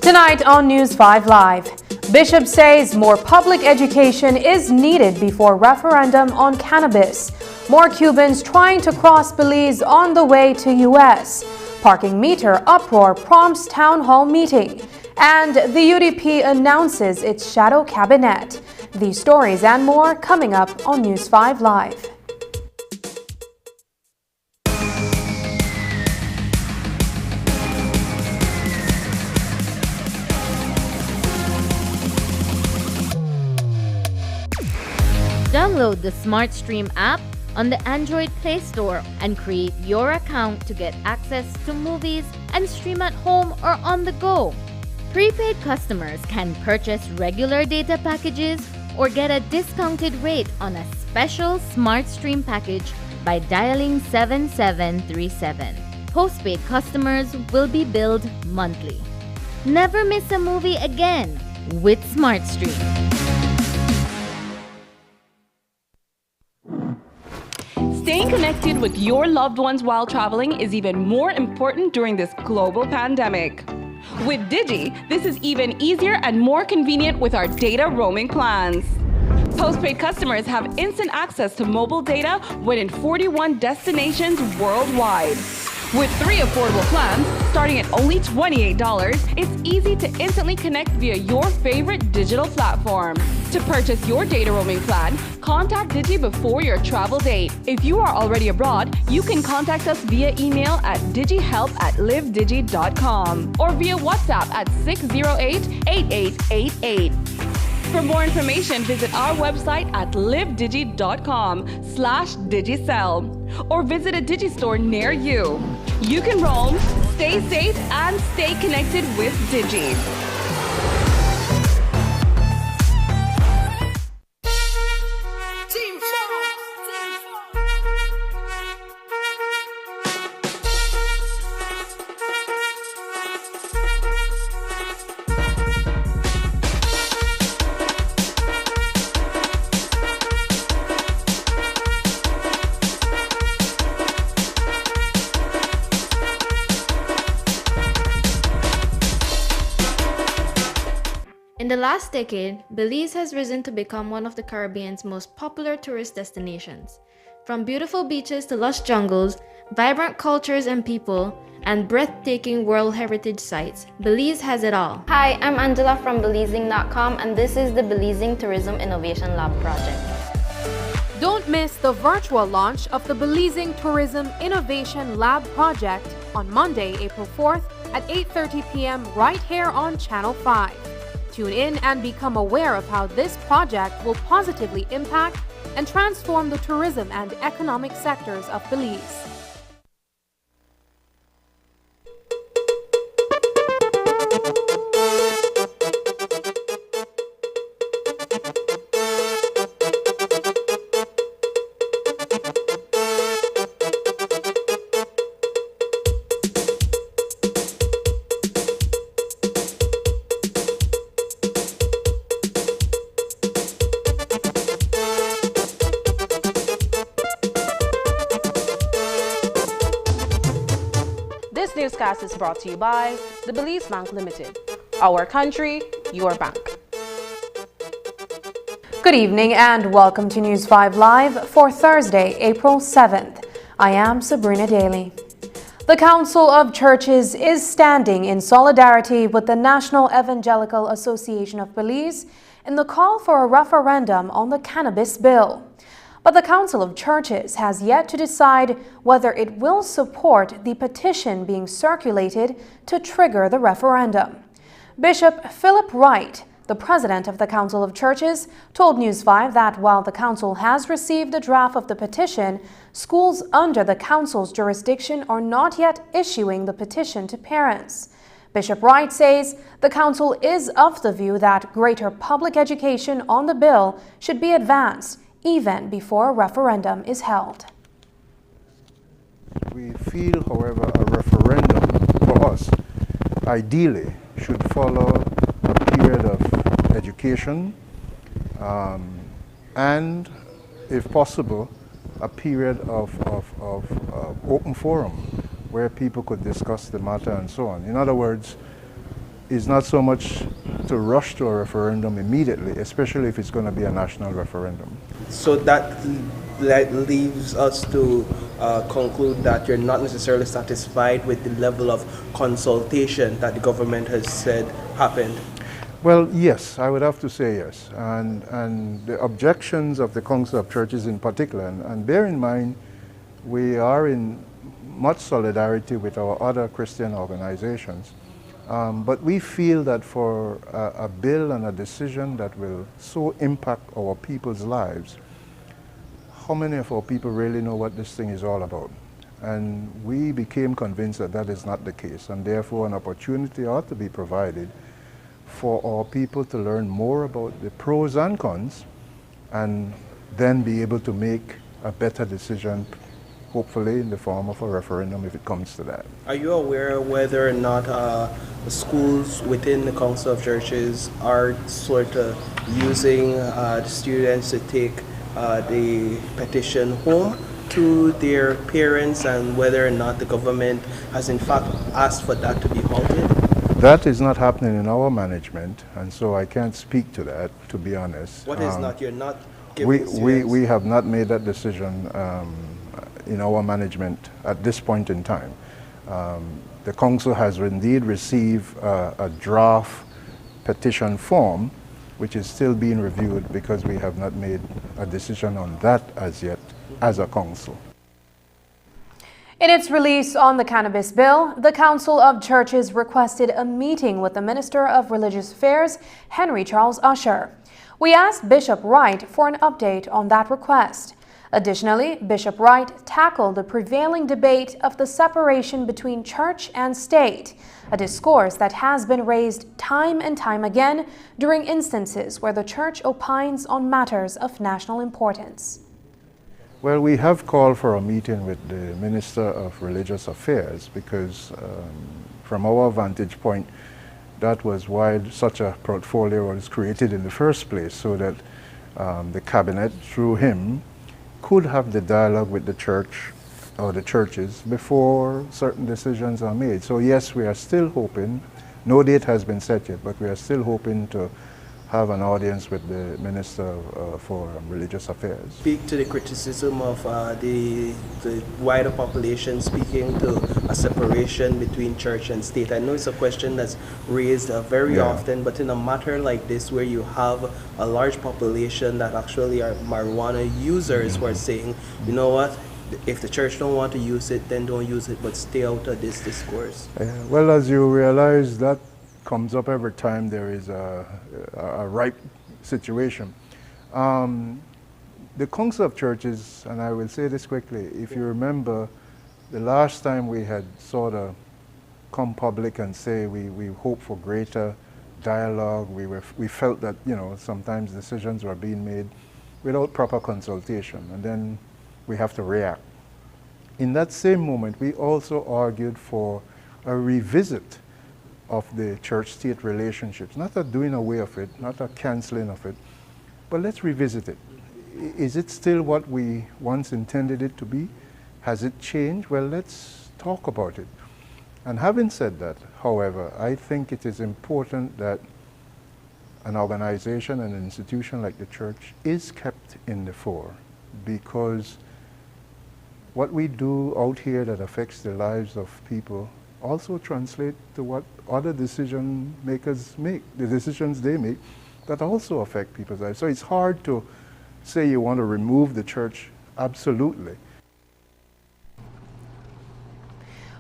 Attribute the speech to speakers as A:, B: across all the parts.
A: Tonight on News 5 Live, Bishop says more public education is needed before referendum on cannabis. More Cubans trying to cross Belize on the way to U.S. Parking meter uproar prompts town hall meeting. And the UDP announces its shadow cabinet. These stories and more coming up on News 5 Live.
B: Download the SmartStream app on the Android Play Store and create your account to get access to movies and stream at home or on the go. Prepaid customers can purchase regular data packages or get a discounted rate on a special SmartStream package by dialing 7737. Postpaid customers will be billed monthly. Never miss a movie again with SmartStream.
C: Staying connected with your loved ones while traveling is even more important during this global pandemic. With Digi, this is even easier and more convenient with our data roaming plans. Postpaid customers have instant access to mobile data when in 41 destinations worldwide. With 3 affordable plans, starting at only $28, it's easy to instantly connect via your favorite digital platform. To purchase your data roaming plan, contact Digi before your travel date. If you are already abroad, you can contact us via email at digihelp@livedigi.com or via WhatsApp at 608-8888. For more information, visit our website at livedigi.com/digicel or visit a Digi store near you. You can roam, stay safe, and stay connected with Digi.
D: In the last decade, Belize has risen to become one of the Caribbean's most popular tourist destinations. From beautiful beaches to lush jungles, vibrant cultures and people, and breathtaking World Heritage sites, Belize has it all.
E: Hi, I'm Angela from Belizing.com, and this is the Belizing Tourism Innovation Lab project.
A: Don't miss the virtual launch of the Belizing Tourism Innovation Lab project on Monday, April 4th at 8:30 p.m. right here on Channel 5. Tune in and become aware of how this project will positively impact and transform the tourism and economic sectors of Belize.
F: This newscast is brought to you by the Belize Bank Limited. Our country, your bank.
A: Good evening and welcome to News 5 Live for Thursday, April 7th. I am Sabrina Daly. The Council of Churches is standing in solidarity with the National Evangelical Association of Belize in the call for a referendum on the cannabis bill. But the Council of Churches has yet to decide whether it will support the petition being circulated to trigger the referendum. Bishop Philip Wright, the president of the Council of Churches, told News 5 that while the council has received a draft of the petition, schools under the council's jurisdiction are not yet issuing the petition to parents. Bishop Wright says the council is of the view that greater public education on the bill should be advanced even before a referendum is held.
G: We feel, however, a referendum for us ideally should follow a period of education and, if possible, a period of open forum where people could discuss the matter and so on. In other words, is not so much to rush to a referendum immediately, especially if it's going to be a national referendum.
H: So that leaves us to conclude that you're not necessarily satisfied with the level of consultation that the government has said happened.
G: Well, yes, I would have to say yes. And the objections of the Council of Churches in particular, and bear in mind, we are in much solidarity with our other Christian organizations. But we feel that for a bill and a decision that will so impact our people's lives, how many of our people really know what this thing is all about? And we became convinced that that is not the case, and therefore an opportunity ought to be provided for our people to learn more about the pros and cons, and then be able to make a better decision, hopefully in the form of a referendum if it comes to that.
H: Are you aware whether or not the schools within the Council of Churches are sort of using the students to take the petition home to their parents, and whether or not the government has in fact asked for that to be halted?
G: That is not happening in our management, and so I can't speak to that, to be honest.
H: What is not? You're not giving
G: we have not made that decision in our management at this point in time. The council has indeed received a draft petition form, which is still being reviewed because we have not made a decision on that as yet as a council.
A: In its release on the cannabis bill, the Council of Churches requested a meeting with the Minister of Religious Affairs, Henry Charles Usher. We asked Bishop Wright for an update on that request. Additionally, Bishop Wright tackled the prevailing debate of the separation between church and state, a discourse that has been raised time and time again during instances where the church opines on matters of national importance.
G: Well, we have called for a meeting with the Minister of Religious Affairs because from our vantage point, that was why such a portfolio was created in the first place, so that the cabinet, through him, could have the dialogue with the church or the churches before certain decisions are made. So yes, we are still hoping, no date has been set yet, but we are still hoping to have an audience with the Minister for Religious Affairs.
H: Speak to the criticism of the wider population speaking to a separation between church and state. I know it's a question that's raised very often, but in a matter like this where you have a large population that actually are marijuana users who are saying, you know what, if the church don't want to use it, then don't use it, but stay out of this discourse.
G: Well, as you realize, that comes up every time there is a ripe situation. The Council of Churches, and I will say this quickly, if you remember, the last time we had sort of come public and say we hope for greater dialogue, we felt that, you know, sometimes decisions were being made without proper consultation, and then we have to react. In that same moment, we also argued for a revisit of the church-state relationships, not a doing away of it, not a cancelling of it, but let's revisit it. Is it still what we once intended it to be? Has it changed? Well, let's talk about it. And having said that, however, I think it is important that an organization, an institution like the church is kept in the fore, because what we do out here that affects the lives of people also translate to what other decision makers make, the decisions they make that also affect people's lives. So it's hard to say you want to remove the church absolutely.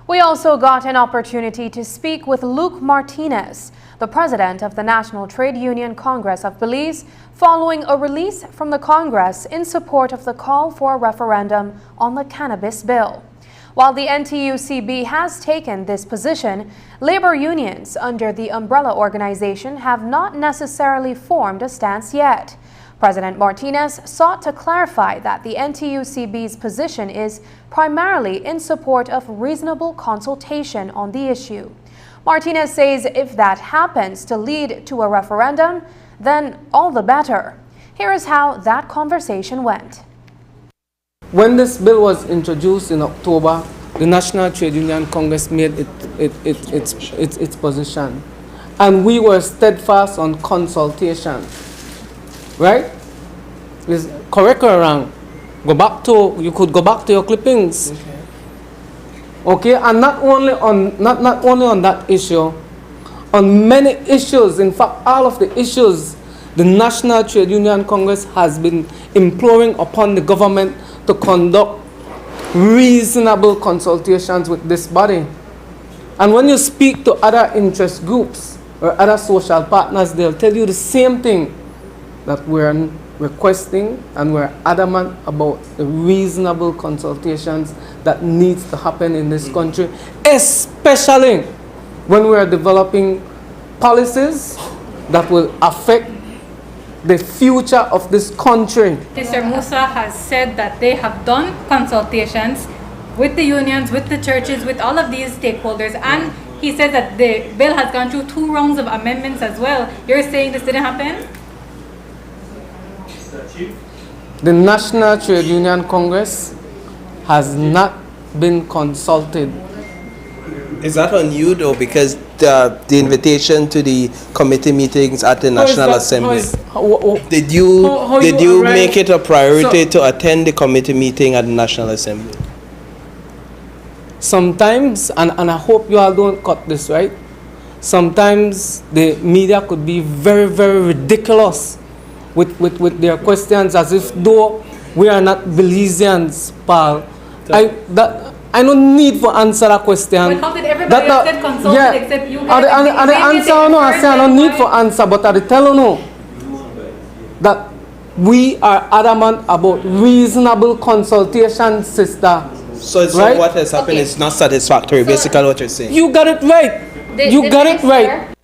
A: We also got an opportunity to speak with Luke Martinez, the president of the National Trade Union Congress of Belize, following a release from the Congress in support of the call for a referendum on the cannabis bill. While the NTUCB has taken this position, labor unions under the umbrella organization have not necessarily formed a stance yet. President Martinez sought to clarify that the NTUCB's position is primarily in support of reasonable consultation on the issue. Martinez says if that happens to lead to a referendum, then all the better. Here is how that conversation went.
I: When this bill was introduced in October, the National Trade Union Congress made its position. and we were steadfast on consultation. Right? Is correct or wrong? You could go back to your clippings. Okay, and not only on that issue, on many issues, in fact, all of the issues, the National Trade Union Congress has been imploring upon the government to conduct reasonable consultations with this body. And when you speak to other interest groups or other social partners, they'll tell you the same thing, that we're requesting and we're adamant about the reasonable consultations that needs to happen in this country, especially when we are developing policies that will affect the future of this country.
J: Mr. Musa has said that they have done consultations with the unions, with the churches, with all of these stakeholders, and he says that the bill has gone through 2 rounds of amendments as well. You're saying this didn't happen?
I: The National Trade Union Congress has not been consulted.
H: Is that on you though? Because the invitation to the committee meetings at the National Assembly, did you make it a priority to attend the committee meeting at the National Assembly?
I: Sometimes, and I hope you all don't cut this, right? Sometimes the media could be very, very ridiculous with their questions, as if though we are not Belizeans, pal. I don't need for answer a question.
J: But how did everybody else get consulted except you guys?
I: And the answer, no, I say I don't need for answer, but I tell you no, that we are adamant about reasonable consultation, sister.
H: So
I: right?
H: What has happened is not satisfactory, basically what you're saying.
I: You got it right. You got it right.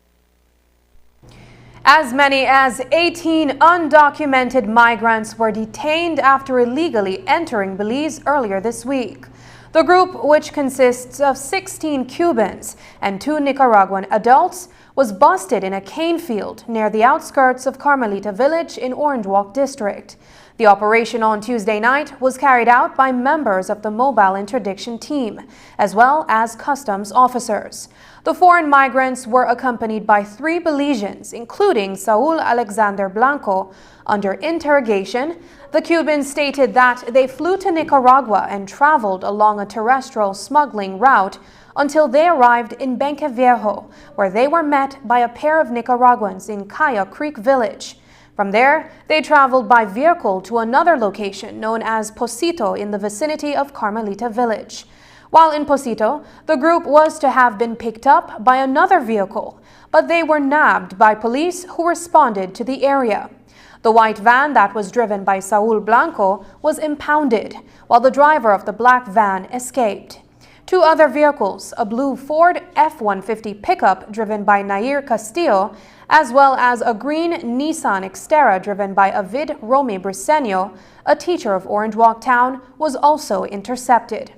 A: As many as 18 undocumented migrants were detained after illegally entering Belize earlier this week. The group, which consists of 16 Cubans and 2 Nicaraguan adults, was busted in a cane field near the outskirts of Carmelita Village in Orange Walk District. The operation on Tuesday night was carried out by members of the mobile interdiction team, as well as customs officers. The foreign migrants were accompanied by 3 Belizeans, including Saul Alexander Blanco. Under interrogation, the Cubans stated that they flew to Nicaragua and traveled along a terrestrial smuggling route until they arrived in Benque Viejo, where they were met by a pair of Nicaraguans in Kaya Creek Village. From there, they traveled by vehicle to another location known as Posito in the vicinity of Carmelita Village. While in Posito, the group was to have been picked up by another vehicle, but they were nabbed by police who responded to the area. The white van that was driven by Saul Blanco was impounded, while the driver of the black van escaped. 2 other vehicles, a blue Ford F-150 pickup driven by Nair Castillo, as well as a green Nissan Xterra driven by Avid Romy Briceño, a teacher of Orange Walk Town, was also intercepted.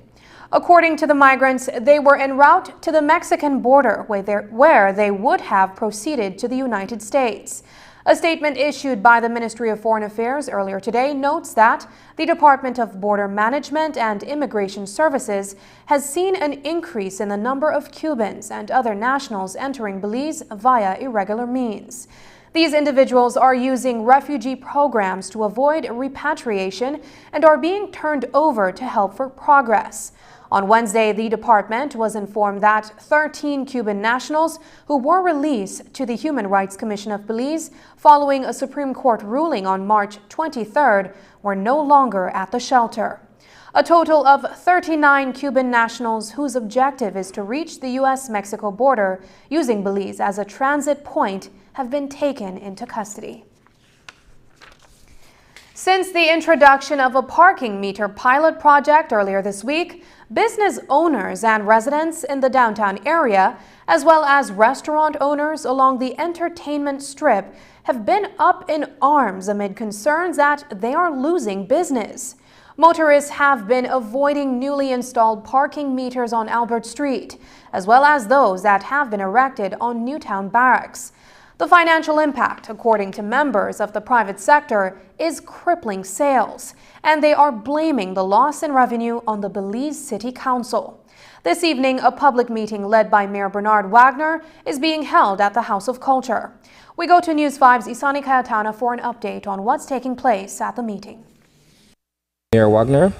A: According to the migrants, they were en route to the Mexican border where they would have proceeded to the United States. A statement issued by the Ministry of Foreign Affairs earlier today notes that the Department of Border Management and Immigration Services has seen an increase in the number of Cubans and other nationals entering Belize via irregular means. These individuals are using refugee programs to avoid repatriation and are being turned over to Help for Progress. On Wednesday, the department was informed that 13 Cuban nationals who were released to the Human Rights Commission of Belize following a Supreme Court ruling on March 23rd were no longer at the shelter. A total of 39 Cuban nationals whose objective is to reach the U.S.-Mexico border using Belize as a transit point have been taken into custody. Since the introduction of a parking meter pilot project earlier this week, business owners and residents in the downtown area, as well as restaurant owners along the entertainment strip, have been up in arms amid concerns that they are losing business. Motorists have been avoiding newly installed parking meters on Albert Street, as well as those that have been erected on Newtown Barracks. The financial impact, according to members of the private sector, is crippling sales, and they are blaming the loss in revenue on the Belize City Council. This evening, a public meeting led by Mayor Bernard Wagner is being held at the House of Culture. We go to News 5's Isani Kayatana for an update on what's taking place at the meeting.
K: Mayor Wagner,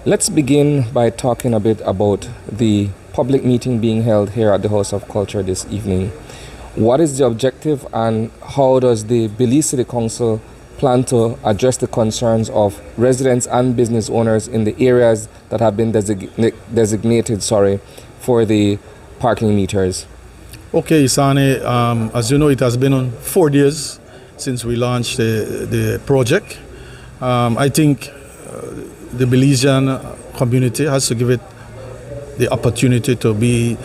K: let's begin by talking a bit about the public meeting being held here at the House of Culture this evening. What is the objective and how does the Belize City Council plan to address the concerns of residents and business owners in the areas that have been designated for the parking meters? Okay, Isani, as you know, it has been on 4 years since we launched the project. I think the Belizean community has to give it the opportunity to be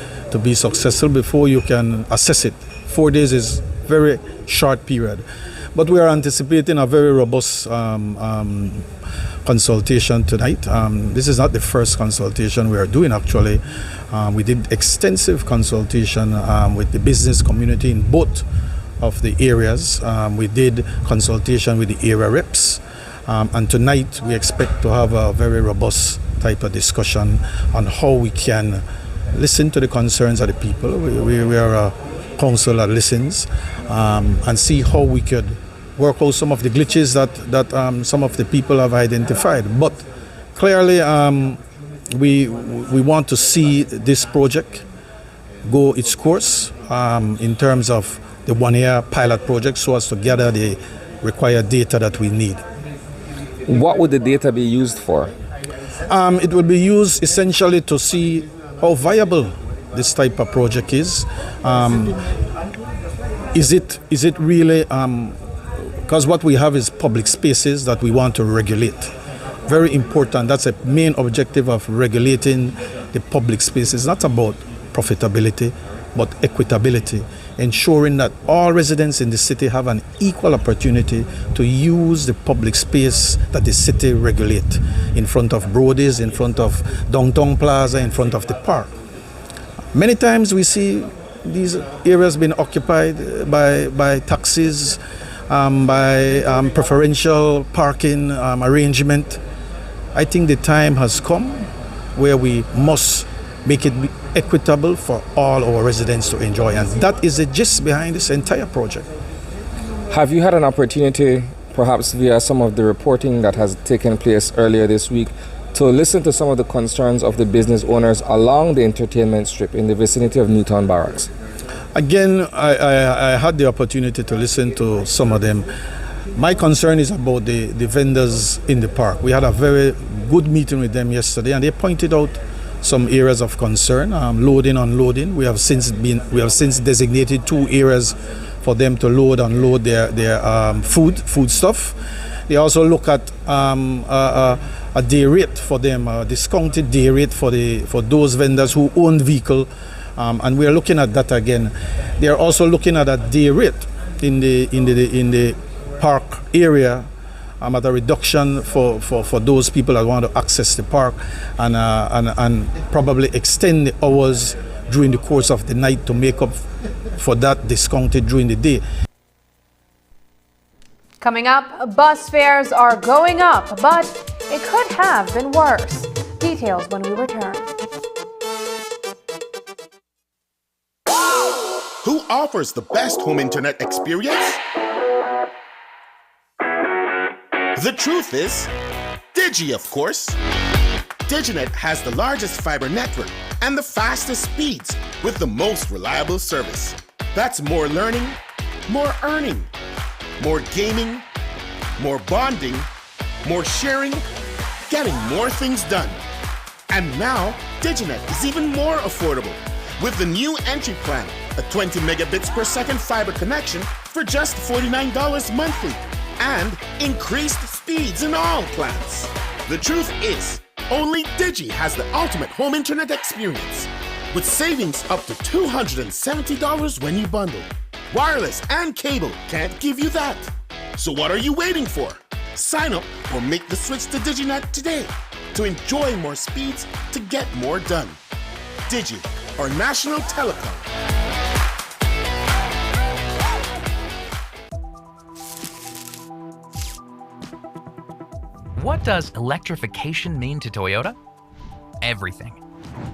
K: successful before you can assess it. 4 days is very short period. But we are anticipating a very robust consultation tonight. This is not the first consultation we are doing, actually. We did extensive consultation with the business community in both of the areas. We did consultation with the area reps. And tonight we expect to have a very robust type of discussion on how we can listen to the concerns of the people. We are a council that listens and see how we could work out some of the glitches that some of the people have identified. But clearly we want to see this project go its course in terms of the 1-year pilot project so as to gather the required data that we need. What would the data be used for? It will be used essentially to see how viable this type of project is. Is it really, because what we have is public spaces that we want to regulate. Very important. That's a main objective of regulating the public spaces. Not about profitability, but equitability, ensuring that all residents in the city have an equal opportunity to use the public space that the city regulates, in front of Brody's, in front of Downtown Plaza, in front of the park. Many times we see these areas being occupied by taxis, by preferential parking arrangement. I think the time has come where we must make it equitable for all our residents to enjoy, and that is the gist behind this entire project. Have you had an opportunity, perhaps via some of the reporting that has taken place earlier this week, to listen to some of the concerns of the business owners along the entertainment strip in the vicinity of Newtown Barracks? Again, I had the opportunity to listen to some of them. My concern is about the vendors in the park. We had a very good meeting with them yesterday, and they pointed out some areas of concern, loading, unloading. We have since designated 2 areas for them to load, unload their food stuff. They also look at a day rate for them, a discounted day rate for those vendors who own vehicle, and we are looking at that again. They are also looking at a day rate in the park area. At a reduction for those people that want to access the park, and probably extend the hours during the course of the night to make up for that discounted during the day.
A: Coming up, bus fares are going up, but it could have been worse. Details when we return.
L: Who offers the best home internet experience? The truth is, Digi, of course. DigiNet has the largest fiber network and the fastest speeds with the most reliable service. That's more learning, more earning, more gaming, more bonding, more sharing, getting more things done. And now, DigiNet is even more affordable with the new entry plan, a 20 megabits per second fiber connection for just $49 monthly. And increased speeds in all plans. The truth is, only Digi has the ultimate home internet experience, with savings up to $270 when you bundle. Wireless and cable can't give you that. So what are you waiting for? Sign up or make the switch to DigiNet today to enjoy more speeds to get more done. Digi, our national telecom.
M: What does electrification mean to Toyota? Everything.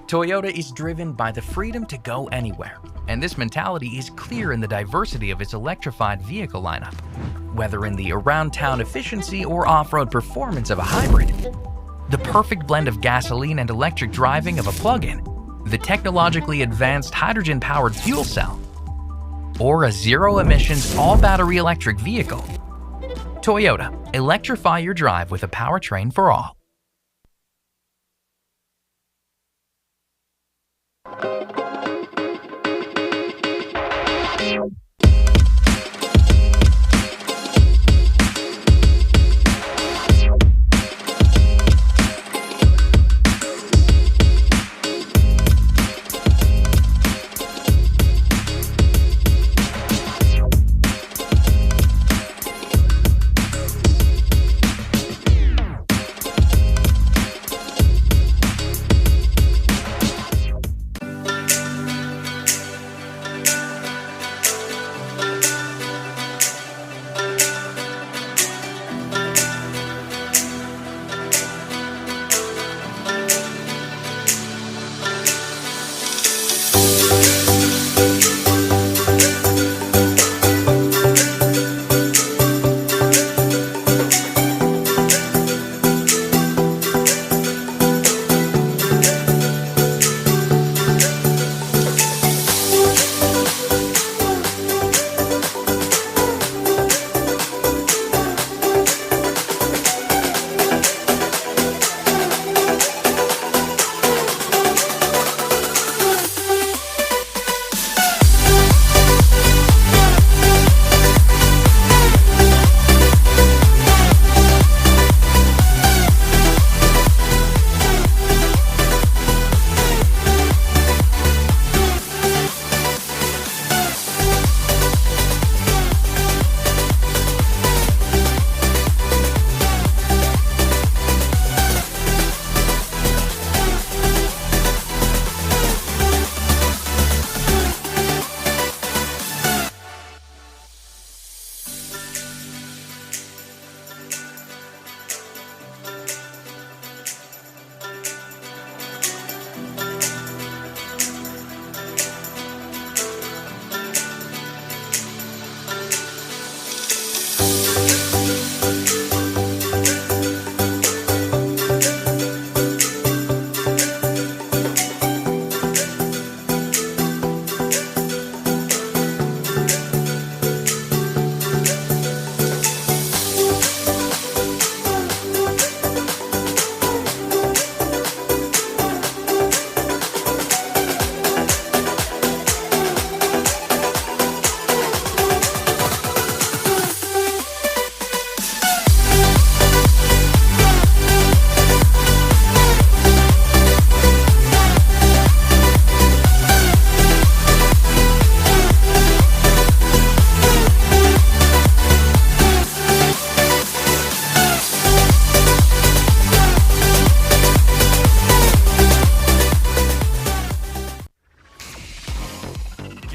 M: Toyota is driven by the freedom to go anywhere, and this mentality is clear in the diversity of its electrified vehicle lineup. Whether in the around-town efficiency or off-road performance of a hybrid, the perfect blend of gasoline and electric driving of a plug-in, the technologically advanced hydrogen-powered fuel cell, or a zero-emissions all-battery electric vehicle. Toyota, electrify your drive with a powertrain for all.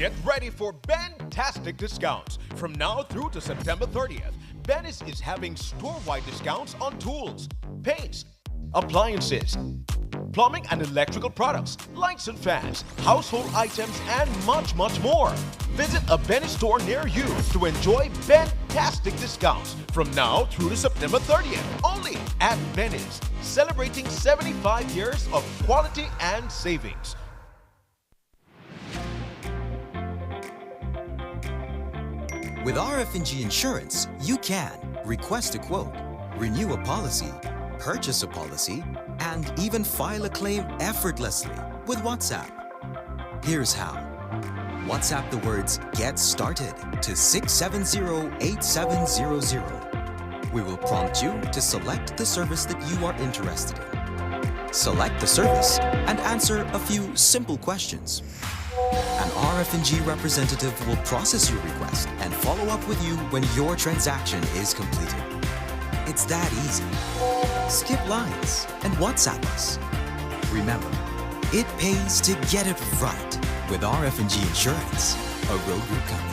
N: Get ready for fantastic discounts. From now through to September 30th, Venice is having store-wide discounts on tools, paints, appliances, plumbing and electrical products, lights and fans, household items, and much, much more. Visit a Venice store near you to enjoy fantastic discounts from now through to September 30th, only at Venice, celebrating 75 years of quality and savings.
O: With RF&G Insurance, you can request a quote, renew a policy, purchase a policy, and even file a claim effortlessly with WhatsApp. Here's how. WhatsApp the words "Get Started" to 670-8700. We will prompt you to select the service that you are interested in. Select the service and answer a few simple questions. An RF&G representative will process your request and follow up with you when your transaction is completed. It's that easy. Skip lines and WhatsApp us. Remember, it pays to get it right with RF&G Insurance, a road group company.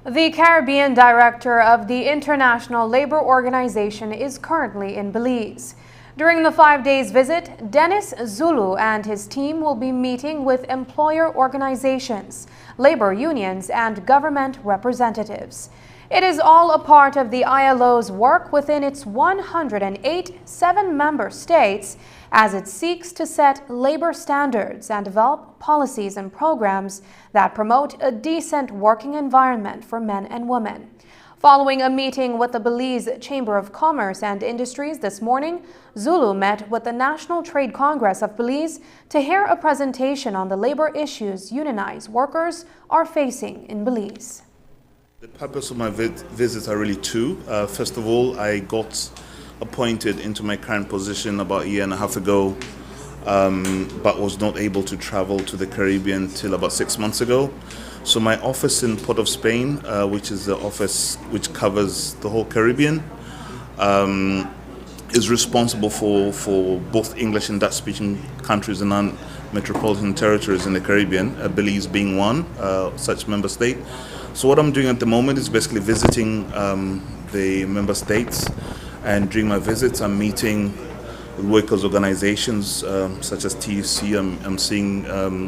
A: The Caribbean director of the International Labor Organization is currently in Belize. During the 5 days visit, Dennis Zulu and his team will be meeting with employer organizations, labor unions, and government representatives. It is all a part of the ILO's work within its 108 7-member states as it seeks to set labor standards and develop policies and programs that promote a decent working environment for men and women. Following a meeting with the Belize Chamber of Commerce and Industries this morning, Zulu met with the National Trade Congress of Belize to hear a presentation on the labor issues unionized workers are facing in Belize.
P: The purpose of my visits are really two. First of all, I got appointed into my current position about a year and a half ago, but was not able to travel to the Caribbean till about 6 months ago. So my office in Port of Spain, which is the office which covers the whole Caribbean, is responsible for both English and Dutch-speaking countries and non-metropolitan territories in the Caribbean, Belize being one such member state. So what I'm doing at the moment is basically visiting the member states, and during my visits I'm meeting with workers' organizations such as TUC. I'm seeing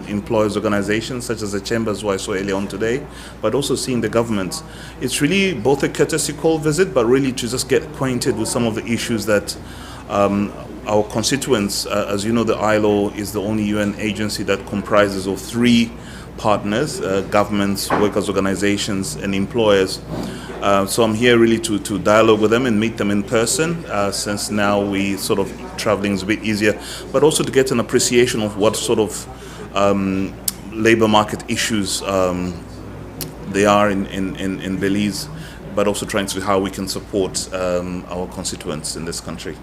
P: employers' organizations such as the Chambers, who I saw earlier on today, but also seeing the government. It's really both a courtesy call visit, but really to just get acquainted with some of the issues that our constituents, as you know, the ILO is the only UN agency that comprises of 3 partners, governments, workers' organizations, and employers. So I'm here really to dialogue with them and meet them in person, since now we sort of traveling is a bit easier, but also to get an appreciation of what sort of labor market issues they are in Belize, but also trying to see how we can support our constituents in this country.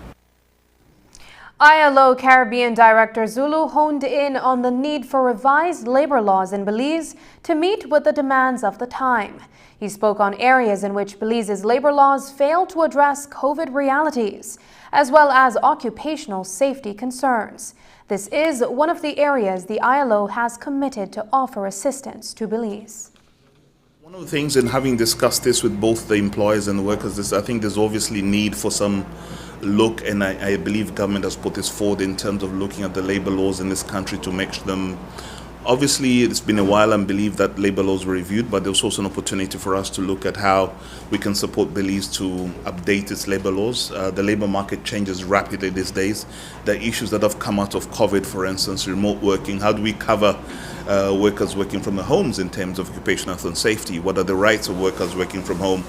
A: ILO Caribbean Director Zulu honed in on the need for revised labor laws in Belize to meet with the demands of the time. He spoke on areas in which Belize's labor laws fail to address COVID realities, as well as occupational safety concerns. This is one of the areas the ILO has committed to offer assistance to Belize.
P: One of the things, in having discussed this with both the employers and the workers, is I think there's obviously need for some look, and I believe government has put this forward in terms of looking at the labor laws in this country to make them, obviously it's been a while and believe that labor laws were reviewed, but there's also an opportunity for us to look at how we can support Belize to update its labor laws. The labor market changes rapidly these days. The issues that have come out of COVID, for instance, remote working, how do we cover workers working from their homes in terms of occupational health and safety? What are the rights of workers working from home?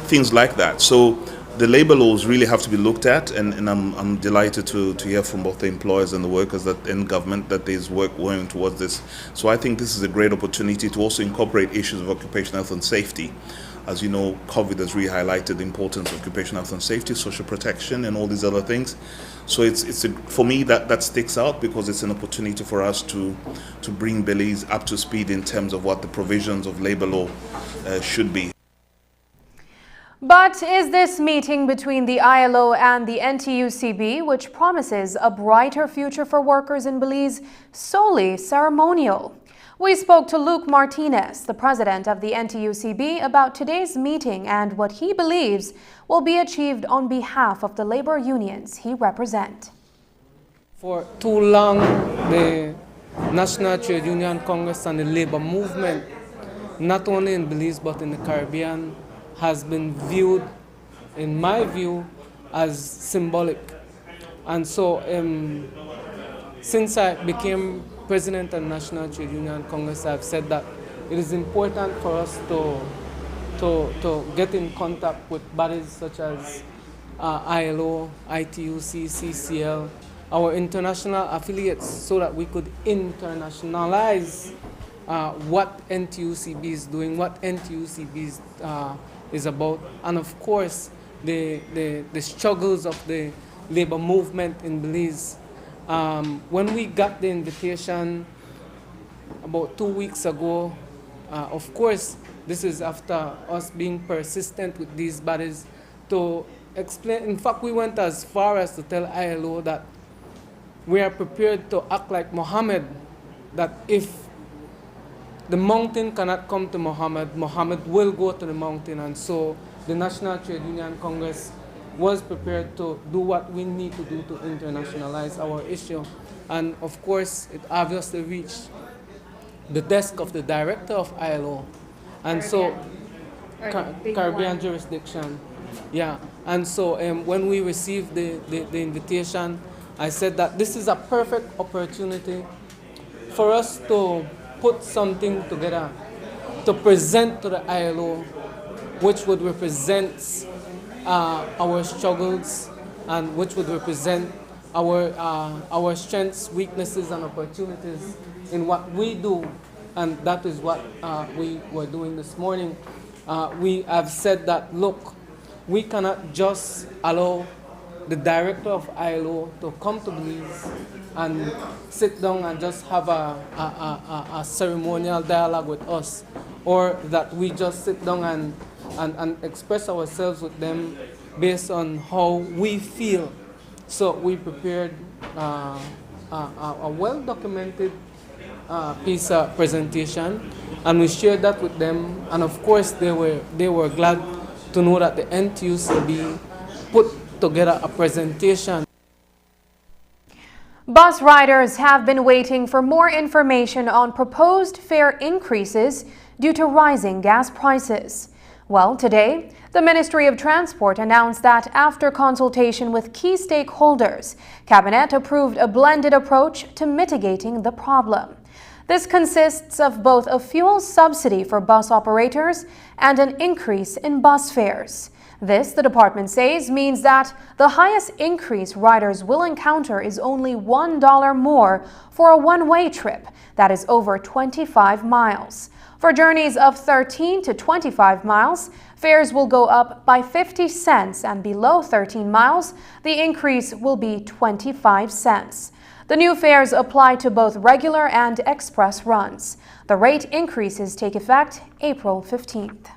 P: Things like that. So the labor laws really have to be looked at, and I'm delighted to hear from both the employers and the workers in government that there's work going towards this. So I think this is a great opportunity to also incorporate issues of occupational health and safety. As you know, COVID has really highlighted the importance of occupational health and safety, social protection, and all these other things. So for me that sticks out because it's an opportunity for us to bring Belize up to speed in terms of what the provisions of labor law should be.
A: But is this meeting between the ILO and the NTUCB, which promises a brighter future for workers in Belize, solely ceremonial? We spoke to Luke Martinez, the president of the NTUCB, about today's meeting and what he believes will be achieved on behalf of the labor unions he represents.
I: For too long, the National Trade Union Congress and the labor movement, not only in Belize but in the Caribbean, has been viewed, in my view, as symbolic. And so since I became president of the National Trade Union Congress, I've said that it is important for us to get in contact with bodies such as ILO, ITUC, CCL, our international affiliates, so that we could internationalize what NTUCB is doing, what NTUCB is about, and of course the struggles of the labor movement in Belize. When we got the invitation about 2 weeks ago, of course this is after us being persistent with these bodies to explain. In fact, we went as far as to tell ILO that we are prepared to act like Muhammad, that if the mountain cannot come to Muhammad. Muhammad will go to the mountain. And so the National Trade Union Congress was prepared to do what we need to do to internationalize our issue. And of course, it obviously reached the desk of the director of ILO. And so, Caribbean jurisdiction. Yeah, and so when we received the invitation, I said that this is a perfect opportunity for us to put something together, to present to the ILO, which would represent our struggles and which would represent our strengths, weaknesses, and opportunities in what we do. And that is what we were doing this morning. We have said that, look, we cannot just allow the director of ILO to come to Belize and sit down and just have a ceremonial dialogue with us, or that we just sit down and express ourselves with them based on how we feel. So we prepared a well-documented piece of presentation, and we shared that with them. And of course, they were glad to know that the NTUCB put together a presentation.
A: Bus riders have been waiting for more information on proposed fare increases due to rising gas prices. Well, today, the Ministry of Transport announced that after consultation with key stakeholders, Cabinet approved a blended approach to mitigating the problem. This consists of both a fuel subsidy for bus operators and an increase in bus fares. This, the department says, means that the highest increase riders will encounter is only $1 more for a one-way trip that is over 25 miles. For journeys of 13 to 25 miles, fares will go up by 50 cents, and below 13 miles, the increase will be 25 cents. The new fares apply to both regular and express runs. The rate increases take effect April 15th.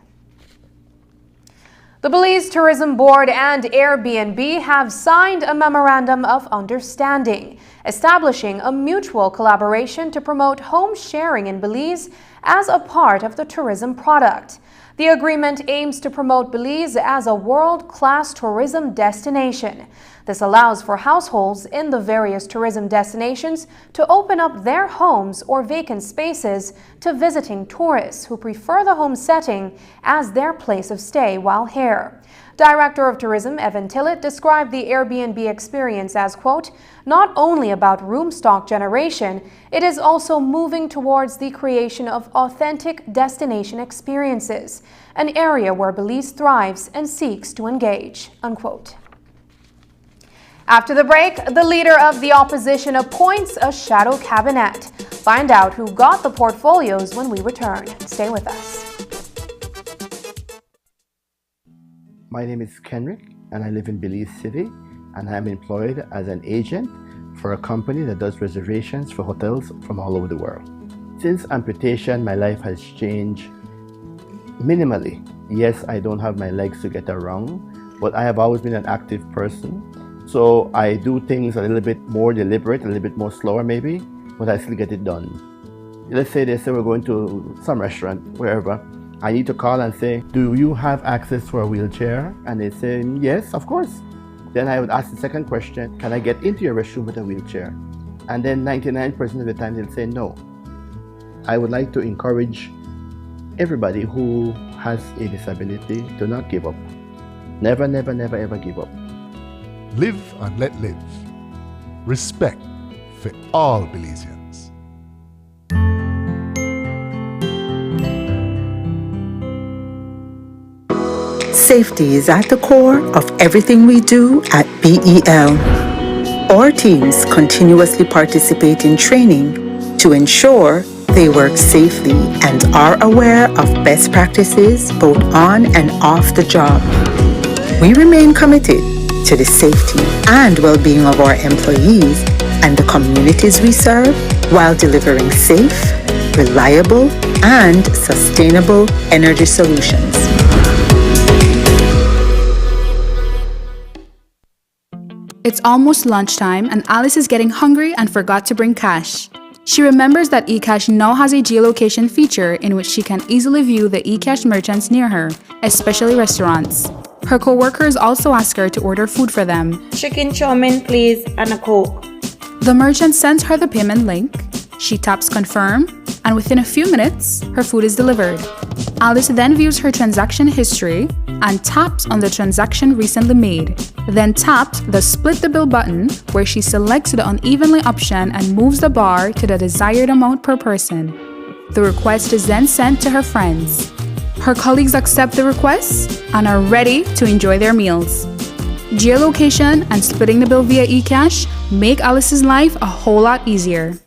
A: The Belize Tourism Board and Airbnb have signed a memorandum of understanding, establishing a mutual collaboration to promote home sharing in Belize as a part of the tourism product. The agreement aims to promote Belize as a world-class tourism destination. This allows for households in the various tourism destinations to open up their homes or vacant spaces to visiting tourists who prefer the home setting as their place of stay while here. Director of Tourism Evan Tillett described the Airbnb experience as, quote, not only about room stock generation, it is also moving towards the creation of authentic destination experiences, an area where Belize thrives and seeks to engage, unquote. After the break, the leader of the opposition appoints a shadow cabinet. Find out who got the portfolios when we return. Stay with us.
Q: My name is Kenrick, and I live in Belize City, and I'm employed as an agent for a company that does reservations for hotels from all over the world. Since amputation, my life has changed minimally. Yes, I don't have my legs to get around, but I have always been an active person. So I do things a little bit more deliberate, a little bit more slower maybe, but I still get it done. Let's say they say we're going to some restaurant, wherever. I need to call and say, do you have access to a wheelchair? And they say, yes, of course. Then I would ask the second question, can I get into your restroom with a wheelchair? And then 99% of the time they'll say no. I would like to encourage everybody who has a disability to not give up. Never, never, never, ever give up.
R: Live and let live. Respect for all Belizeans.
S: Safety is at the core of everything we do at BEL. Our teams continuously participate in training to ensure they work safely and are aware of best practices both on and off the job. We remain committed to the safety and well-being of our employees and the communities we serve while delivering safe, reliable, and sustainable energy solutions.
T: It's almost lunchtime and Alice is getting hungry and forgot to bring cash. She remembers that eCash now has a geolocation feature in which she can easily view the eCash merchants near her, especially restaurants. Her co-workers also ask her to order food for them.
U: Chicken chow mein, please, and a Coke.
T: The merchant sends her the payment link, she taps confirm, and within a few minutes, her food is delivered. Alice then views her transaction history and taps on the transaction recently made, then taps the split the bill button where she selects the unevenly option and moves the bar to the desired amount per person. The request is then sent to her friends. Her colleagues accept the request and are ready to enjoy their meals. Geolocation and splitting the bill via eCash make Alice's life a whole lot easier.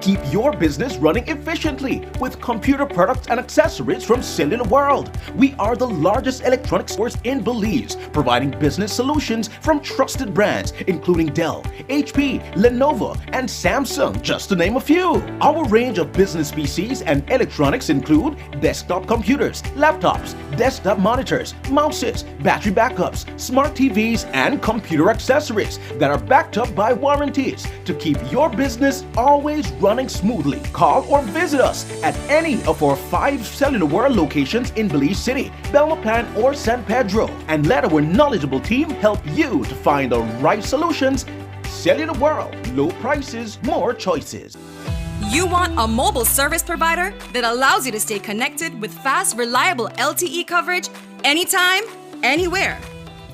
V: Keep your business running efficiently with computer products and accessories from Cellular World. We are the largest electronics stores in Belize, providing business solutions from trusted brands including Dell, HP, Lenovo, and Samsung, just to name a few. Our range of business PCs and electronics include desktop computers, laptops, desktop monitors, mouses, battery backups, smart TVs, and computer accessories that are backed up by warranties to keep your business always running smoothly. Call or visit us at any of our 5 Cellular World locations in Belize City, Belmopan, or San Pedro, and let our knowledgeable team help you to find the right solutions. Cellular World, low prices, more choices.
W: You want a mobile service provider that allows you to stay connected with fast, reliable LTE coverage anytime, anywhere.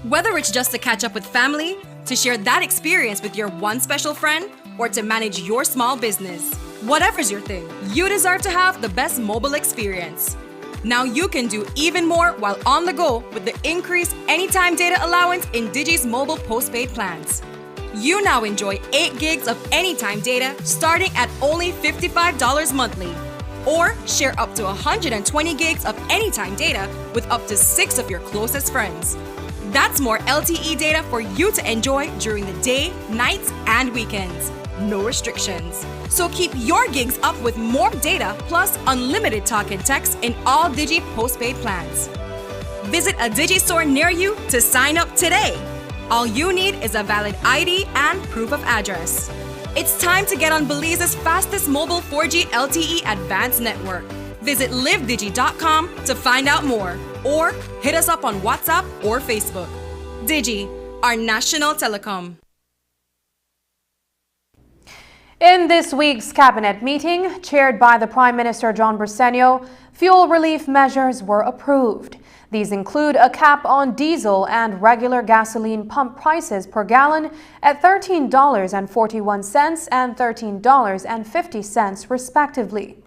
W: Whether it's just to catch up with family, to share that experience with your one special friend, or to manage your small business. Whatever's your thing, you deserve to have the best mobile experience. Now you can do even more while on the go with the increased anytime data allowance in Digi's mobile postpaid plans. You now enjoy 8 gigs of anytime data starting at only $55 monthly. Or share up to 120 gigs of anytime data with up to 6 of your closest friends. That's more LTE data for you to enjoy during the day, nights, and weekends. No restrictions. So keep your gigs up with more data plus unlimited talk and text in all Digi postpaid plans. Visit a Digi store near you to sign up today. All you need is a valid ID and proof of address. It's time to get on Belize's fastest mobile 4G LTE advanced network. Visit livedigi.com to find out more, or hit us up on WhatsApp or Facebook. Digi, our national telecom.
A: In this week's cabinet meeting, chaired by the Prime Minister John Briceño, fuel relief measures were approved. These include a cap on diesel and regular gasoline pump prices per gallon at $13.41 and $13.50 respectively.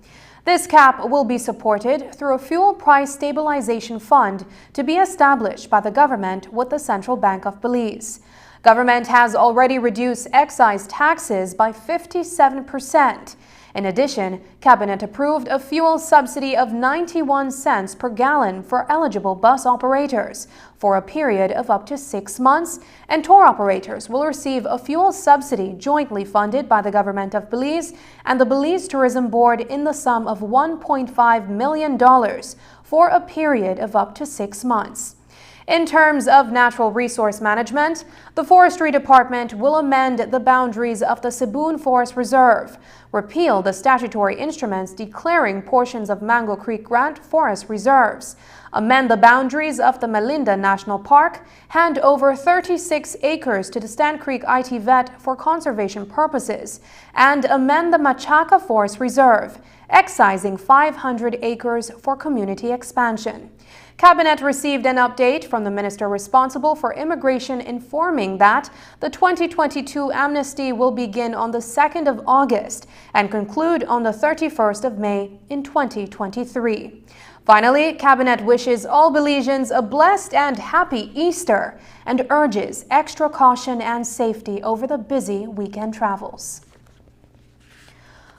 A: This cap will be supported through a fuel price stabilization fund to be established by the government with the Central Bank of Belize. Government has already reduced excise taxes by 57%. In addition, Cabinet approved a fuel subsidy of 91 cents per gallon for eligible bus operators for a period of up to 6 months, and tour operators will receive a fuel subsidy jointly funded by the Government of Belize and the Belize Tourism Board in the sum of $1.5 million for a period of up to 6 months. In terms of natural resource management, the Forestry Department will amend the boundaries of the Siboon Forest Reserve, repeal the statutory instruments declaring portions of Mango Creek Grant Forest Reserves, amend the boundaries of the Melinda National Park, hand over 36 acres to the Stand Creek IT Vet for conservation purposes, and amend the Machaca Forest Reserve, excising 500 acres for community expansion. Cabinet received an update from the minister responsible for immigration informing that the 2022 amnesty will begin on the 2nd of August and conclude on the 31st of May in 2023. Finally, Cabinet wishes all Belizeans a blessed and happy Easter and urges extra caution and safety over the busy weekend travels.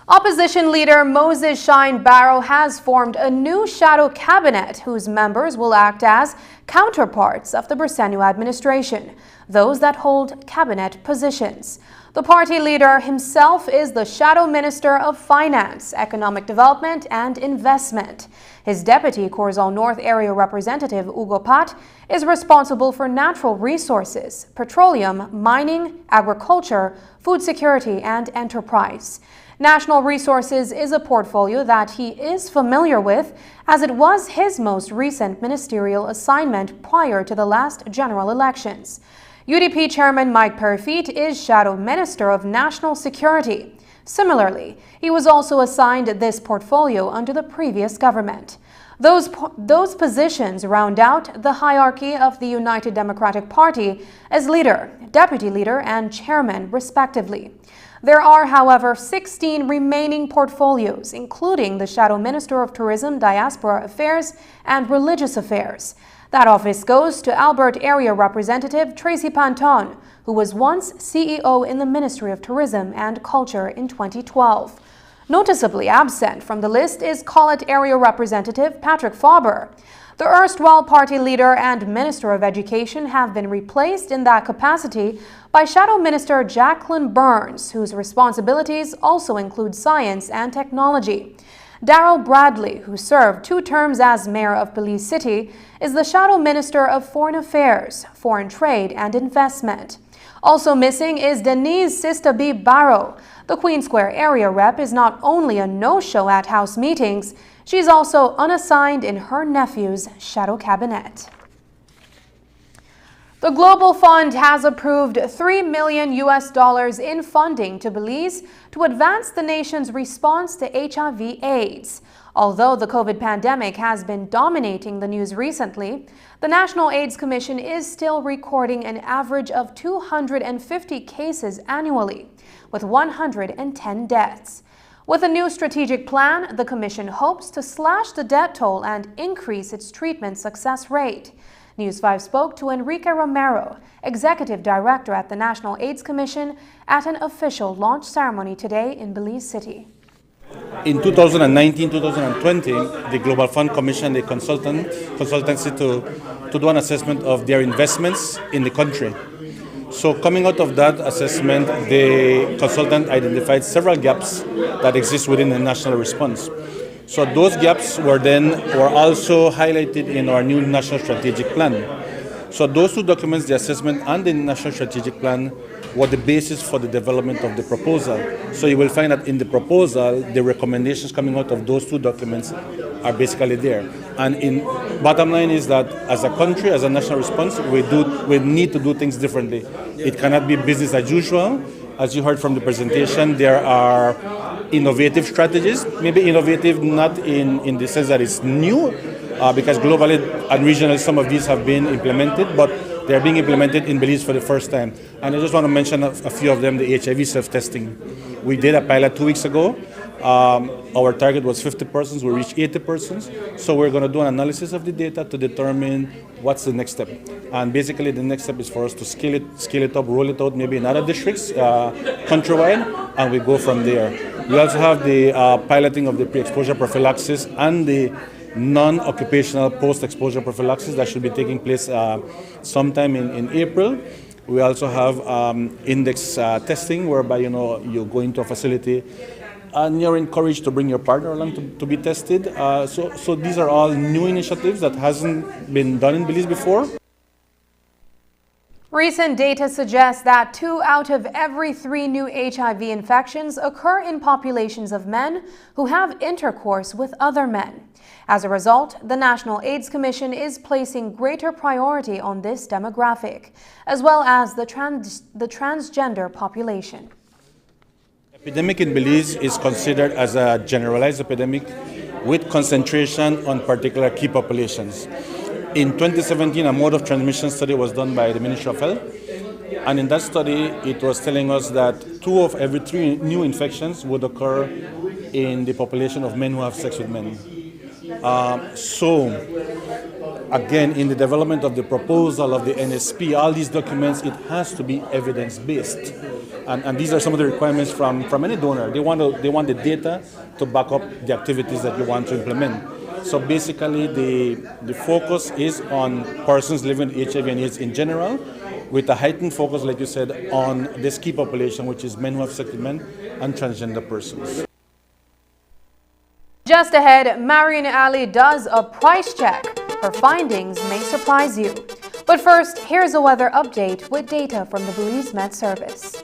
A: Opposition leader Moses Shine Barrow has formed a new shadow cabinet whose members will act as counterparts of the Briceño administration, those that hold cabinet positions. The party leader himself is the Shadow Minister of Finance, Economic Development and Investment. His deputy, Corzal North Area Representative Ugo Pat, is responsible for natural resources, petroleum, mining, agriculture, food security and enterprise. National Resources is a portfolio that he is familiar with, as it was his most recent ministerial assignment prior to the last general elections. UDP Chairman Mike Perfit is Shadow Minister of National Security. Similarly, he was also assigned this portfolio under the previous government. Those positions round out the hierarchy of the United Democratic Party as leader, deputy leader, and chairman, respectively. There are, however, 16 remaining portfolios, including the Shadow Minister of Tourism, Diaspora Affairs, and Religious Affairs. That office goes to Albert Area Representative Tracy Panton, who was once CEO in the Ministry of Tourism and Culture in 2012. Noticeably absent from the list is Collet Area Representative Patrick Faber. The erstwhile party leader and Minister of Education have been replaced in that capacity by Shadow Minister Jacqueline Burns, whose responsibilities also include science and technology. Darrell Bradley, who served 2 terms as mayor of Belize City, is the Shadow Minister of Foreign Affairs, Foreign Trade and Investment. Also missing is Denise Sistabi Barrow. The Queen Square area rep is not only a no-show at House meetings, she's also unassigned in her nephew's shadow cabinet. The Global Fund has approved $3 million in funding to Belize to advance the nation's response to HIV/AIDS. Although the COVID pandemic has been dominating the news recently, the National AIDS Commission is still recording an average of 250 cases annually, with 110 deaths. With a new strategic plan, the Commission hopes to slash the death toll and increase its treatment success rate. News 5 spoke to Enrique Romero, Executive Director at the National AIDS Commission, at an official launch ceremony today in Belize City.
B: In 2019-2020, the Global Fund commissioned a consultancy to do an assessment of their investments in the country. So coming out of that assessment, the consultant identified several gaps that exist within the national response. So those gaps were also highlighted in our new national strategic plan. So those 2 documents, the assessment and the national strategic plan, were the basis for the development of the proposal. So you will find that in the proposal, the recommendations coming out of those 2 documents are basically there. And bottom line is that as a country, as a national response, we need to do things differently. It cannot be business as usual. As you heard from the presentation, there are innovative strategies, maybe innovative not in the sense that it's new, because globally and regionally some of these have been implemented, but they're being implemented in Belize for the first time. And I just want to mention a few of them, the HIV self-testing. We did a pilot 2 weeks ago. Our target was 50 persons, we reached 80 persons. So we're going to do an analysis of the data to determine what's the next step. And basically the next step is for us to scale it up, roll it out maybe in other districts, countrywide, and we go from there. We also have the piloting of the pre-exposure prophylaxis and the non-occupational post-exposure prophylaxis that should be taking place sometime in April. We also have index testing, whereby you go into a facility and you're encouraged to bring your partner along to be tested. So these are all new initiatives that hasn't been done in Belize before.
A: Recent data suggests that 2 out of every 3 new HIV infections occur in populations of men who have intercourse with other men. As a result, the National AIDS Commission is placing greater priority on this demographic, as well as the transgender population.
B: Epidemic in Belize is considered as a generalized epidemic with concentration on particular key populations. In 2017, a mode of transmission study was done by the Ministry of Health, and in that study, it was telling us that 2 of every 3 new infections would occur in the population of men who have sex with men. So, again, in the development of the proposal of the NSP, all these documents, it has to be evidence-based. And these are some of the requirements from any donor. They want the data to back up the activities that you want to implement. So basically, the focus is on persons living with HIV and AIDS in general, with a heightened focus, like you said, on this key population, which is men who have sex with men and transgender persons.
A: Just ahead, Marion Ali does a price check. Her findings may surprise you. But first, here's a weather update with data from the Belize Met Service.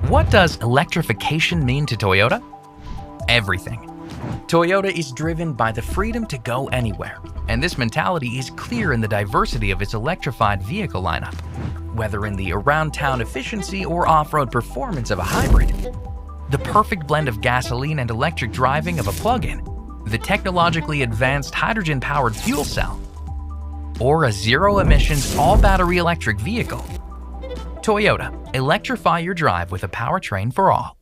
M: What does electrification mean to Toyota? Everything. Toyota is driven by the freedom to go anywhere, and this mentality is clear in the diversity of its electrified vehicle lineup. Whether in the around-town efficiency or off-road performance of a hybrid, the perfect blend of gasoline and electric driving of a plug-in, the technologically advanced hydrogen-powered fuel cell, or a zero-emissions all-battery electric vehicle. Toyota, electrify your drive with a powertrain for all.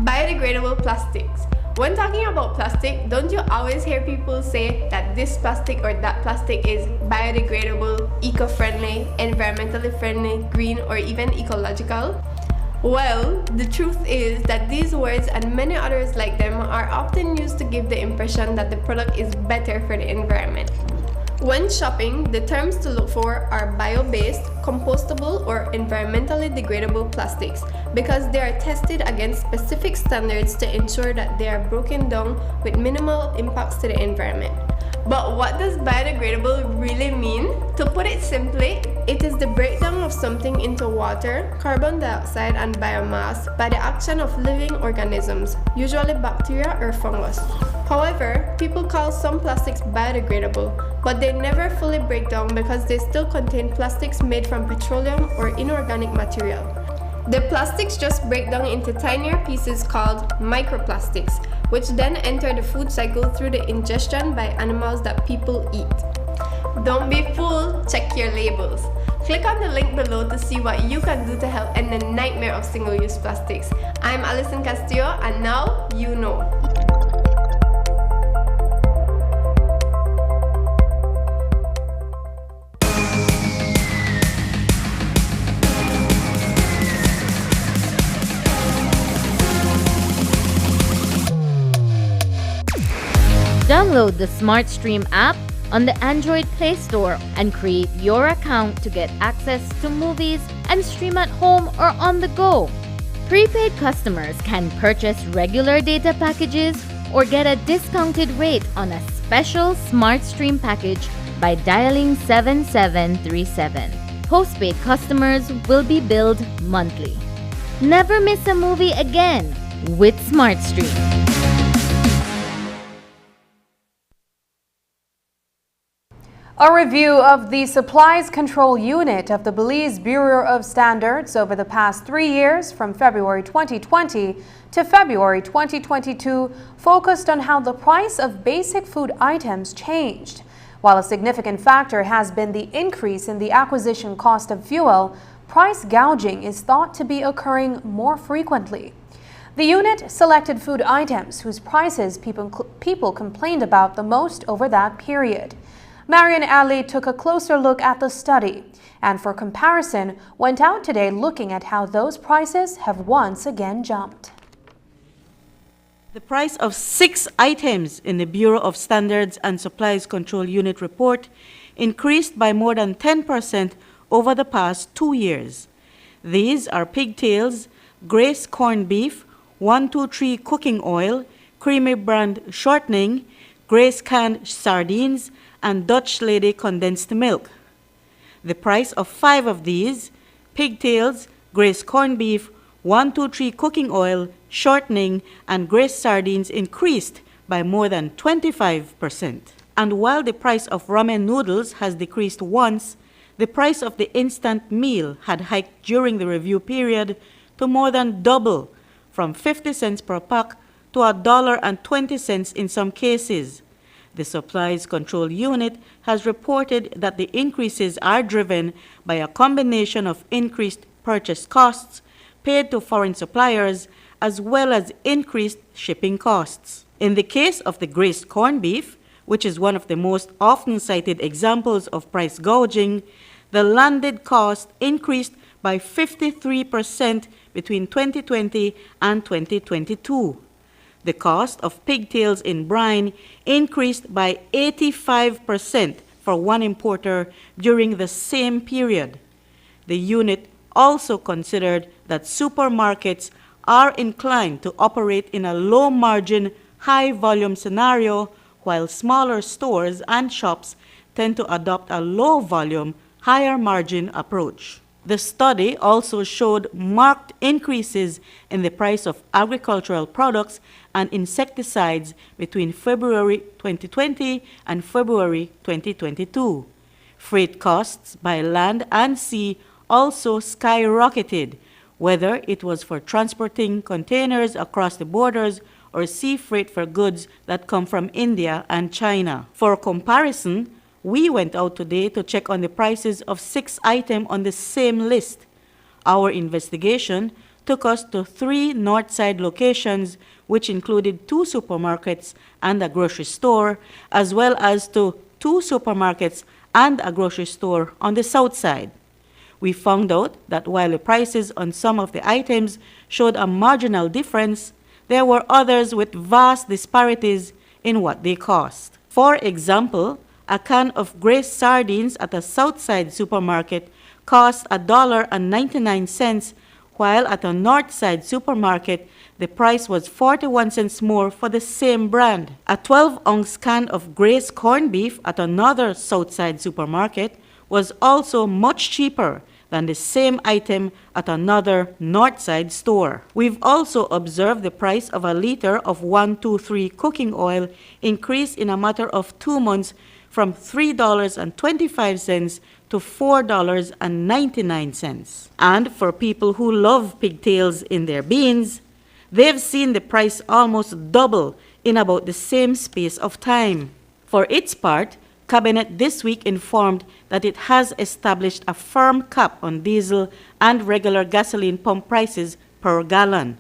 C: Biodegradable plastics. When talking about plastic, don't you always hear people say that this plastic or that plastic is biodegradable, eco-friendly, environmentally friendly, green, or even ecological? Well, the truth is that these words and many others like them are often used to give the impression that the product is better for the environment. When shopping, the terms to look for are bio-based, compostable, or environmentally degradable plastics because they are tested against specific standards to ensure that they are broken down with minimal impacts to the environment. But what does biodegradable really mean? To put it simply, it is the breakdown of something into water, carbon dioxide, and biomass by the action of living organisms, usually bacteria or fungus. However, people call some plastics biodegradable, but they never fully break down because they still contain plastics made from petroleum or inorganic material. The plastics just break down into tinier pieces called microplastics, which then enter the food cycle through the ingestion by animals that people eat. Don't be fooled, check your labels. Click on the link below to see what you can do to help end the nightmare of single-use plastics. I'm Alison Castillo, and now you know.
D: Download the SmartStream app on the Android Play Store and create your account to get access to movies and stream at home or on the go. Prepaid customers can purchase regular data packages or get a discounted rate on a special Smart Stream package by dialing 7737. Postpaid customers will be billed monthly. Never miss a movie again with Smart Stream.
A: A review of the Supplies Control Unit of the Belize Bureau of Standards over the past 3 years, from February 2020 to February 2022, focused on how the price of basic food items changed. While a significant factor has been the increase in the acquisition cost of fuel, price gouging is thought to be occurring more frequently. The unit selected food items whose prices people complained about the most over that period. Marian Ali took a closer look at the study and, for comparison, went out today looking at how those prices have once again jumped.
E: The price of 6 items in the Bureau of Standards and Supplies Control Unit report increased by more than 10% over the past 2 years. These are pigtails, Grace corned beef, 123 cooking oil, Creamy brand shortening, Grace canned sardines, and Dutch Lady condensed milk. The price of 5 of these, pigtails, Grace corned beef, 123 cooking oil, shortening, and Grace sardines increased by more than 25%. And while the price of ramen noodles has decreased once, the price of the instant meal had hiked during the review period to more than double, from 50 cents per pack to $1.20 in some cases. The Supplies Control Unit has reported that the increases are driven by a combination of increased purchase costs paid to foreign suppliers as well as increased shipping costs. In the case of the Grace corned beef, which is one of the most often cited examples of price gouging, the landed cost increased by 53% between 2020 and 2022. The cost of pigtails in brine increased by 85% for one importer during the same period. The unit also considered that supermarkets are inclined to operate in a low-margin, high-volume scenario, while smaller stores and shops tend to adopt a low-volume, higher-margin approach. The study also showed marked increases in the price of agricultural products and insecticides between February 2020 and February 2022. Freight costs by land and sea also skyrocketed, whether it was for transporting containers across the borders or sea freight for goods that come from India and China. For comparison, we went out today to check on the prices of 6 items on the same list. Our investigation took us to 3 Northside locations, which included 2 supermarkets and a grocery store, as well as to 2 supermarkets and a grocery store on the South Side. We found out that while the prices on some of the items showed a marginal difference, there were others with vast disparities in what they cost. For example, a can of Grace sardines at a Southside supermarket cost $1.99, while at a Northside supermarket, the price was 41 cents more for the same brand. A 12-ounce can of Grace corned beef at another Southside supermarket was also much cheaper than the same item at another Northside store. We've also observed the price of a liter of 123 cooking oil increase in a matter of 2 months from $3.25 to $4.99. And for people who love pigtails in their beans, they've seen the price almost double in about the same space of time. For its part, Cabinet this week informed that it has established a firm cap on diesel and regular gasoline pump prices per gallon.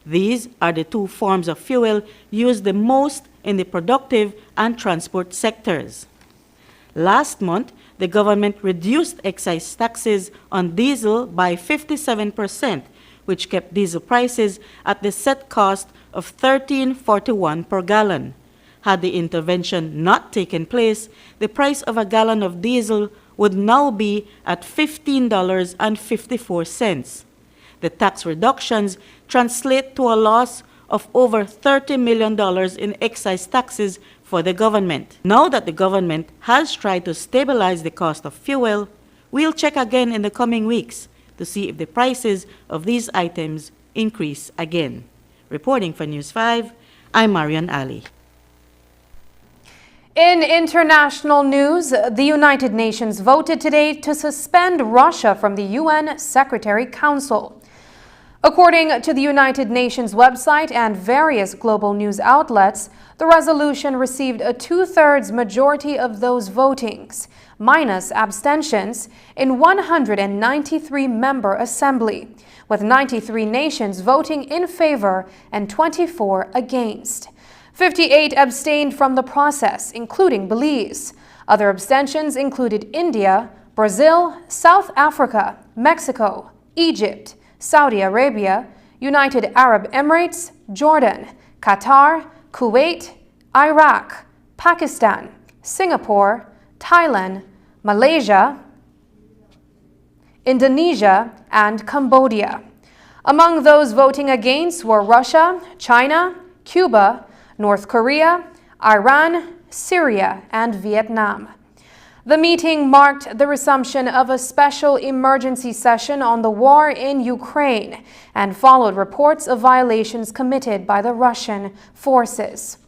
E: These are the 2 forms of fuel used the most in the productive and transport sectors. Last month, the government reduced excise taxes on diesel by 57%, which kept diesel prices at the set cost of $13.41 per gallon. Had the intervention not taken place, the price of a gallon of diesel would now be at $15.54. The tax reductions translate to a loss of over $30 million in excise taxes for the government. Now that the government has tried to stabilize the cost of fuel, we'll check again in the coming weeks to see if the prices of these items increase again. Reporting for News 5, I'm Marian Ali.
A: In international news, the United Nations voted today to suspend Russia from the UN Secretary Council. According to the United Nations website and various global news outlets, the resolution received a two-thirds majority of those votings, minus abstentions, in 193-member assembly, with 93 nations voting in favor and 24 against. 58 abstained from the process, including Belize. Other abstentions included India, Brazil, South Africa, Mexico, Egypt, Saudi Arabia, United Arab Emirates, Jordan, Qatar, Kuwait, Iraq, Pakistan, Singapore, Thailand, Malaysia, Indonesia, and Cambodia. Among those voting against were Russia, China, Cuba, North Korea, Iran, Syria, and Vietnam. The meeting marked the resumption of a special emergency session on the war in Ukraine and followed reports of violations committed by the Russian forces.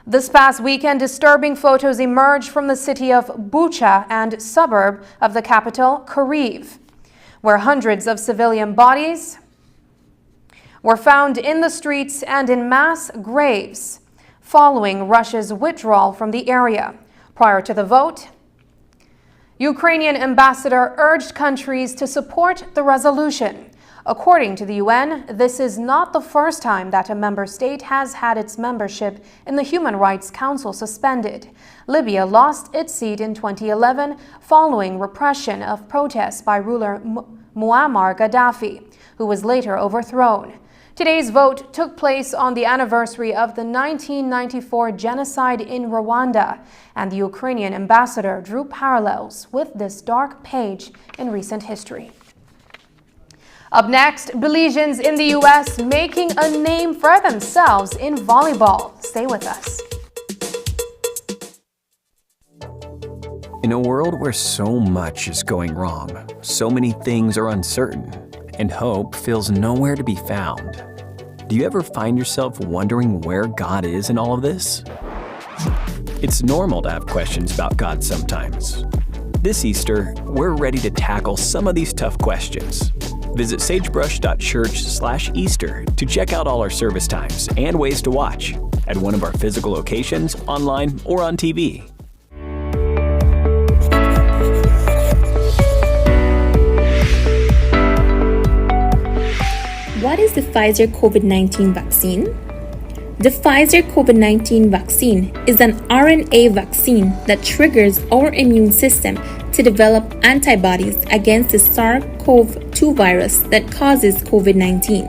A: This past weekend, disturbing photos emerged from the city of Bucha and suburb of the capital, Kyiv, where hundreds of civilian bodies were found in the streets and in mass graves following Russia's withdrawal from the area. Prior to the vote, Ukrainian ambassador urged countries to support the resolution. According to the UN, this is not the first time that a member state has had its membership in the Human Rights Council suspended. Libya lost its seat in 2011 following repression of protests by ruler Muammar Gaddafi, who was later overthrown. Today's vote took place on the anniversary of the 1994 genocide in Rwanda, and the Ukrainian ambassador drew parallels with this dark page in recent history. Up next, Belizeans in the U.S. making a name for themselves in volleyball. Stay with us.
F: In a world where so much is going wrong, so many things are uncertain, and hope feels nowhere to be found, do you ever find yourself wondering where God is in all of this? It's normal to have questions about God sometimes. This Easter, we're ready to tackle some of these tough questions. Visit sagebrush.church/Easter to check out all our service times and ways to watch at one of our physical locations, online, or on TV.
G: What is the Pfizer COVID-19 vaccine? The Pfizer COVID-19 vaccine is an RNA vaccine that triggers our immune system to develop antibodies against the SARS-CoV-2 virus that causes COVID-19.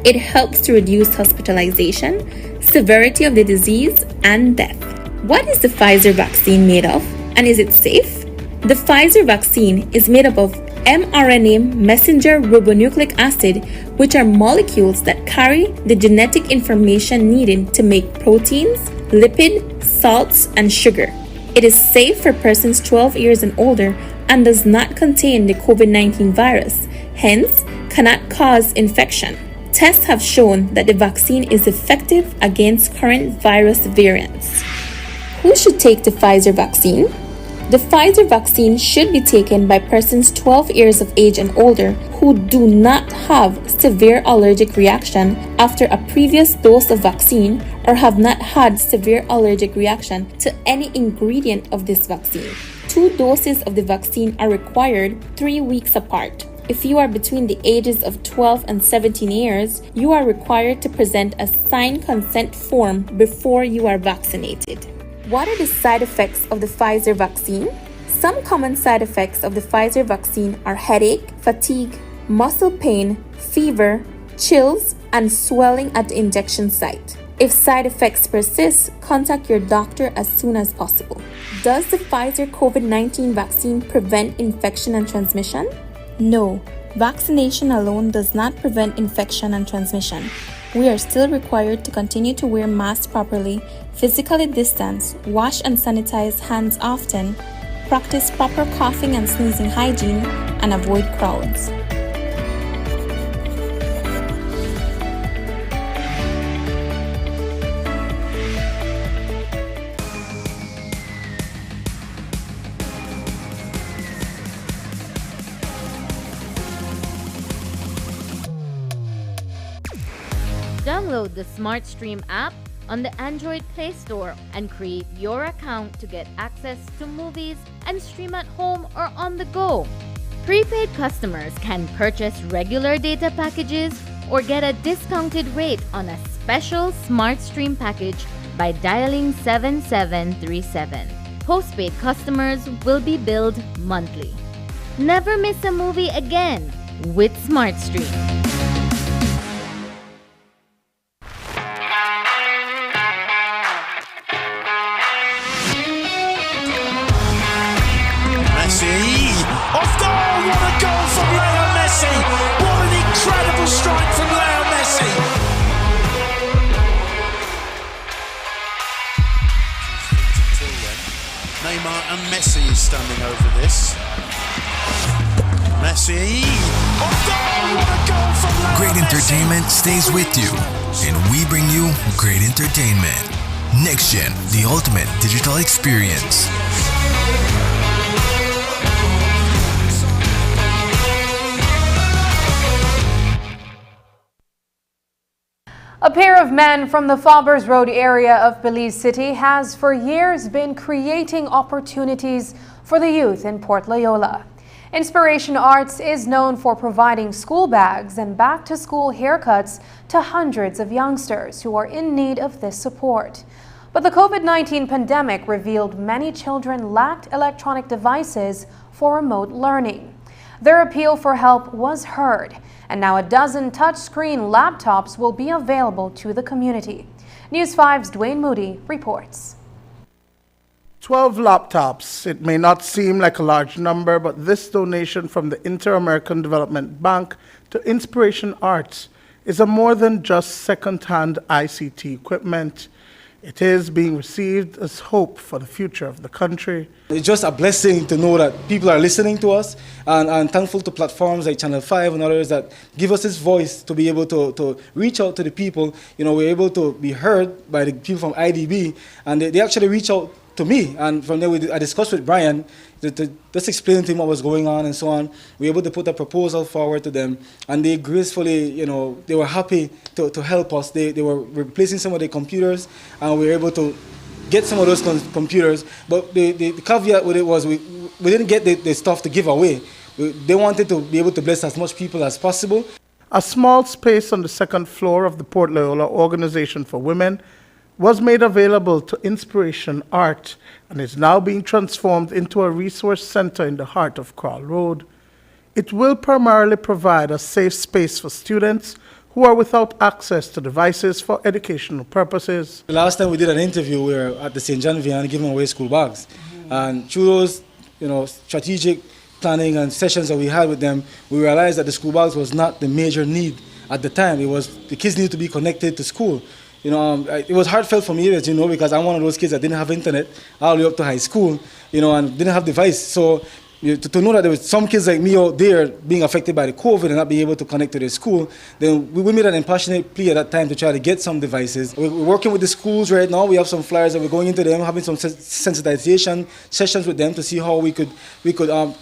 G: It helps to reduce hospitalization, severity of the disease, and death. What is the Pfizer vaccine made of, and is it safe? The Pfizer vaccine is made up of mRNA messenger ribonucleic acid, which are molecules that carry the genetic information needed to make proteins, lipid, salts, and sugar. It is safe for persons 12 years and older and does not contain the COVID-19 virus, hence cannot cause infection. Tests have shown that the vaccine is effective against current virus variants. Who should take the Pfizer vaccine? The Pfizer vaccine should be taken by persons 12 years of age and older who do not have severe allergic reaction after a previous dose of vaccine or have not had severe allergic reaction to any ingredient of this vaccine. 2 doses of the vaccine are required 3 weeks apart. If you are between the ages of 12 and 17 years, you are required to present a signed consent form before you are vaccinated. What are the side effects of the Pfizer vaccine? Some common side effects of the Pfizer vaccine are headache, fatigue, muscle pain, fever, chills, and swelling at the injection site. If side effects persist, contact your doctor as soon as possible. Does the Pfizer COVID-19 vaccine prevent infection and transmission? No, vaccination alone does not prevent infection and transmission. we are still required to continue to wear masks properly, physically distance, wash and sanitize hands often, practice proper coughing and sneezing hygiene, and avoid crowds.
D: Download the SmartStream app on the Android Play Store and create your account to get access to movies and stream at home or on the go. Prepaid customers can purchase regular data packages or get a discounted rate on a special SmartStream package by dialing 7737. Postpaid customers will be billed monthly. Never miss a movie again with SmartStream.
H: Off goal! What a goal from Leo Messi! What an incredible strike from Leo Messi! Neymar and Messi is standing over this. Messi! Off goal! What a goal from Leo
J: Great entertainment stays with you, and we bring you great entertainment. Next Gen, the ultimate digital experience.
A: A pair of men from the Faubers Road area of Belize City has for years been creating opportunities for the youth in Port Loyola. Inspiration Arts is known for providing school bags and back-to-school haircuts to hundreds of youngsters who are in need of this support. But the COVID-19 pandemic revealed many children lacked electronic devices for remote learning. Their appeal for help was heard, and now a dozen touchscreen laptops will be available to the community. News 5's Dwayne Moody reports.
K: 12 laptops. It may not seem like a large number, but this donation from the Inter-American Development Bank to Inspiration Arts is a more than just second-hand ICT equipment. It is being received as hope for the future of the country.
X: It's just a blessing to know that people are listening to us, and thankful to platforms like Channel 5 and others that give us this voice to be able to reach out to the people. You know, we're able to be heard by the people from IDB, and they actually reach out to me, and from there I discussed with Brian to just explain to him what was going on and so on. We were able to put a proposal forward to them, and they gracefully, you know, they were happy to help us. They were replacing some of the computers, and we were able to get some of those computers. But the caveat with it was we didn't get the stuff to give away. They wanted to be able to bless as much people as possible.
K: A small space on the second floor of the Port Loyola Organization for Women was made available to Inspiration Art and is now being transformed into a resource center in the heart of Crawl Road. It will primarily provide a safe space for students who are without access to devices for educational purposes.
X: The last time we did an interview, we were at the St. John Vianney giving away school bags. And through those, you know, strategic planning and sessions that we had with them, we realized that the school bags was not the major need at the time. It was the kids need to be connected to school. You know, it was heartfelt for me, as you know, because I'm one of those kids that didn't have internet all the way up to high school, you know, and didn't have device. So to know that there was some kids like me out there being affected by the COVID and not being able to connect to their school, then we made an impassionate plea at that time to try to get some devices. We're working with the schools right now. We have some flyers that we're going into them, having some sensitization sessions with them to see how we could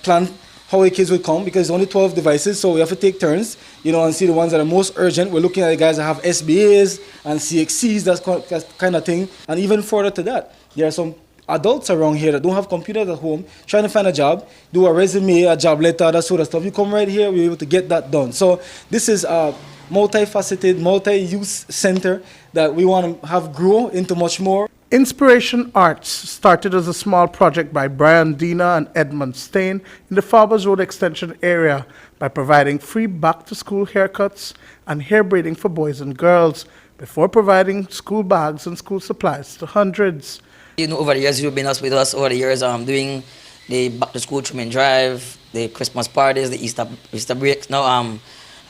X: plan how the kids would come, because it's only 12 devices, so we have to take turns, you know, and see the ones that are most urgent. We're looking at the guys that have SBAs and CXCs, that kind of thing. And even further to that, there are some adults around here that don't have computers at home, trying to find a job, do a resume, a job letter, that sort of stuff. You come right here, we're able to get that done. So this is a multifaceted, multi-use center that we want to have grow into much more.
K: Inspiration Arts started as a small project by Brian Dina and Edmund Stain in the Faubers Road Extension area by providing free back-to-school haircuts and hair braiding for boys and girls before providing school bags and school supplies to hundreds.
Y: You know, over the years, you've been with us over the years doing the back-to-school trimming drive, the Christmas parties, the Easter breaks. Now,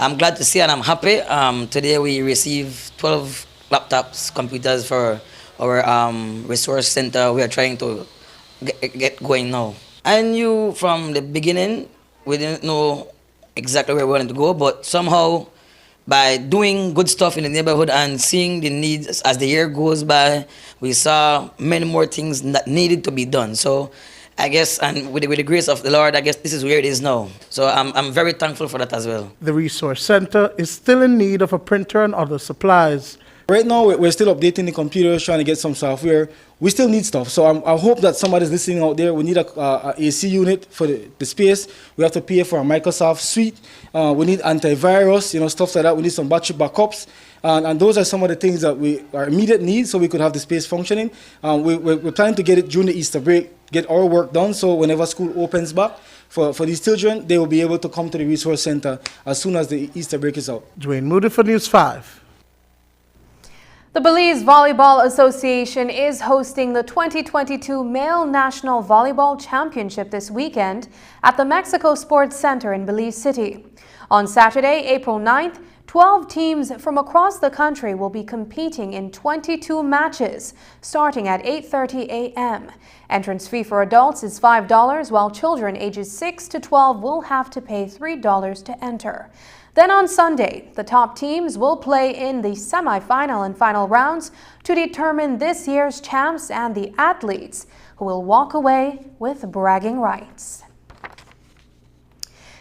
Y: I'm glad to see and I'm happy. Today we received 12 laptops, computers for our resource center. We are trying to get going now. I knew from the beginning, we didn't know exactly where we wanted to go, but somehow by doing good stuff in the neighborhood and seeing the needs as the year goes by, we saw many more things that needed to be done. So I guess, and with the grace of the Lord, I guess this is where it is now. So I'm very thankful for that as well.
K: The resource center is still in need of a printer and other supplies.
X: Right now, we're still updating the computers, trying to get some software. We still need stuff. So I hope that somebody's listening out there. We need a AC unit for the space. We have to pay for a Microsoft suite. We need antivirus, stuff like that. We need some battery backups. And those are some of the things that are immediate needs so we could have the space functioning. We're planning to get it during the Easter break, get our work done. So whenever school opens back, for these children, they will be able to come to the resource center as soon as the Easter break is out.
K: Dwayne Moody for News 5.
A: The Belize Volleyball Association is hosting the 2022 Male National Volleyball Championship this weekend at the Mexico Sports Center in Belize City. On Saturday, April 9th, 12 teams from across the country will be competing in 22 matches, starting at 8:30 a.m. Entrance fee for adults is $5, while children ages 6 to 12 will have to pay $3 to enter. Then on Sunday, the top teams will play in the semi-final and final rounds to determine this year's champs and the athletes who will walk away with bragging rights.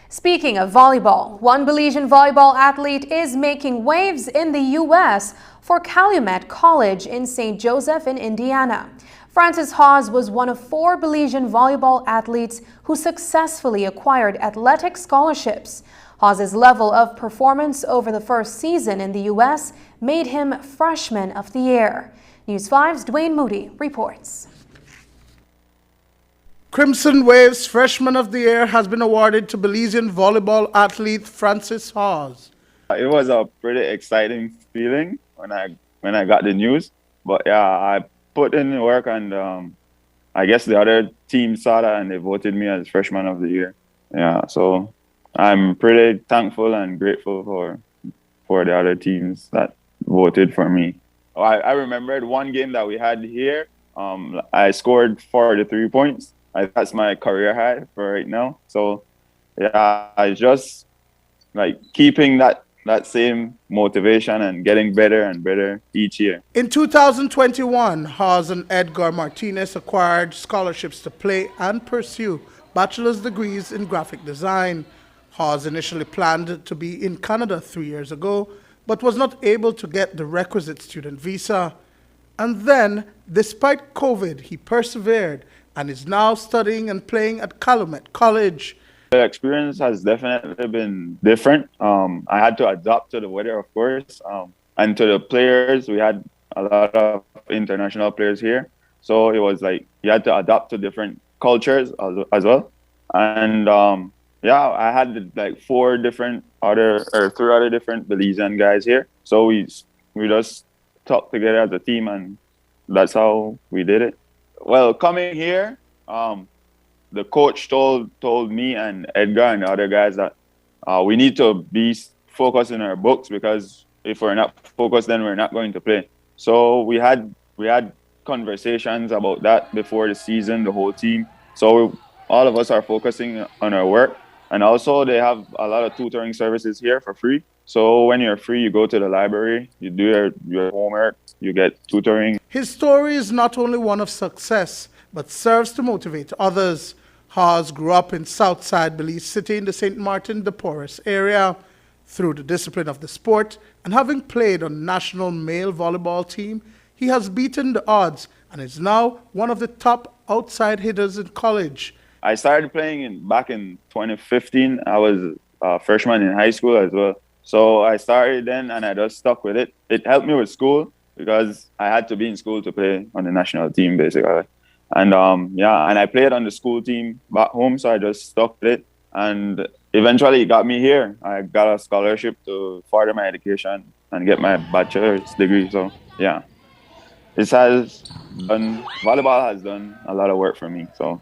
A: Speaking of volleyball, one Belizean volleyball athlete is making waves in the U.S. for Calumet College in St. Joseph in Indiana. Francis Hawes was one of 4 Belizean volleyball athletes who successfully acquired athletic scholarships. Hawes' level of performance over the first season in the U.S. made him Freshman of the Year. News 5's Dwayne Moody reports.
K: Crimson Wave's Freshman of the Year has been awarded to Belizean volleyball athlete Francis Hawes.
I: It was a pretty exciting feeling when I got the news. But yeah, I put in the work and I guess the other team saw that and they voted me as Freshman of the Year. Yeah, so I'm pretty thankful and grateful for the other teams that voted for me. I remembered one game that we had here. I scored 43 points. That's my career high for right now. So yeah, I just like keeping that same motivation and getting better and better each year.
K: In 2021, Hawes and Edgar Martinez acquired scholarships to play and pursue bachelor's degrees in graphic design. Hawes initially planned to be in Canada 3 years ago, but was not able to get the requisite student visa. And then, despite COVID, he persevered and is now studying and playing at Calumet College.
I: The experience has definitely been different. I had to adapt to the weather, of course, and to the players. We had a lot of international players here, so it was like you had to adapt to different cultures as well. And yeah, I had like 3 other different Belizean guys here. So we just talked together as a team, and that's how we did it. Well, coming here, the coach told me and Edgar and the other guys that we need to be focused in our books, because if we're not focused, then we're not going to play. So we had conversations about that before the season, the whole team. So all of us are focusing on our work. And also they have a lot of tutoring services here for free. So when you're free, you go to the library, you do your homework, you get tutoring.
K: His story is not only one of success, but serves to motivate others. Hawes grew up in Southside Belize City in the St. Martin de Porres area. Through the discipline of the sport and having played on the national male volleyball team, he has beaten the odds and is now one of the top outside hitters in college.
I: I started playing back in 2015. I was a freshman in high school as well. So I started then and I just stuck with it. It helped me with school because I had to be in school to play on the national team basically. And yeah, and I played on the school team back home, so I just stuck with it. And eventually it got me here. I got a scholarship to further my education and get my bachelor's degree. So yeah, volleyball has done a lot of work for me. So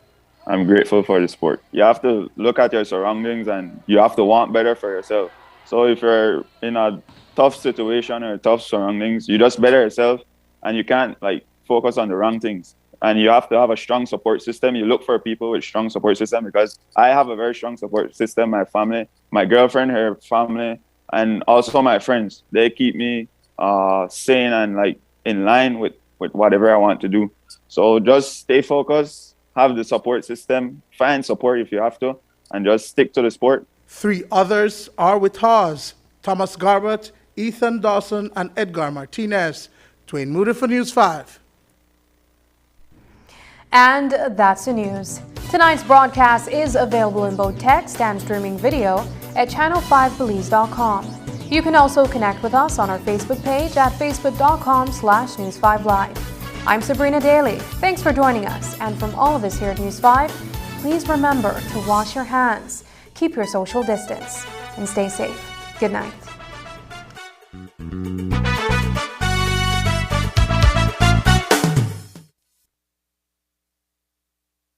I: I'm grateful for the sport. You have to look at your surroundings and you have to want better for yourself. So if you're in a tough situation or tough surroundings, you just better yourself, and you can't like focus on the wrong things. And you have to have a strong support system. You look for people with strong support system, because I have a very strong support system. My family, my girlfriend, her family, and also my friends. They keep me sane and like in line with whatever I want to do. So just stay focused, have the support system, find support if you have to, and just stick to the sport.
K: 3 others are with Haas: Thomas Garbett, Ethan Dawson, and Edgar Martinez. Twain Moody for News 5.
A: And that's the news. Tonight's broadcast is available in both text and streaming video at channel5belize.com. You can also connect with us on our Facebook page at facebook.com/News5Live. I'm Sabrina Daly. Thanks for joining us. And from all of us here at News 5, please remember to wash your hands, keep your social distance, and stay safe. Good night.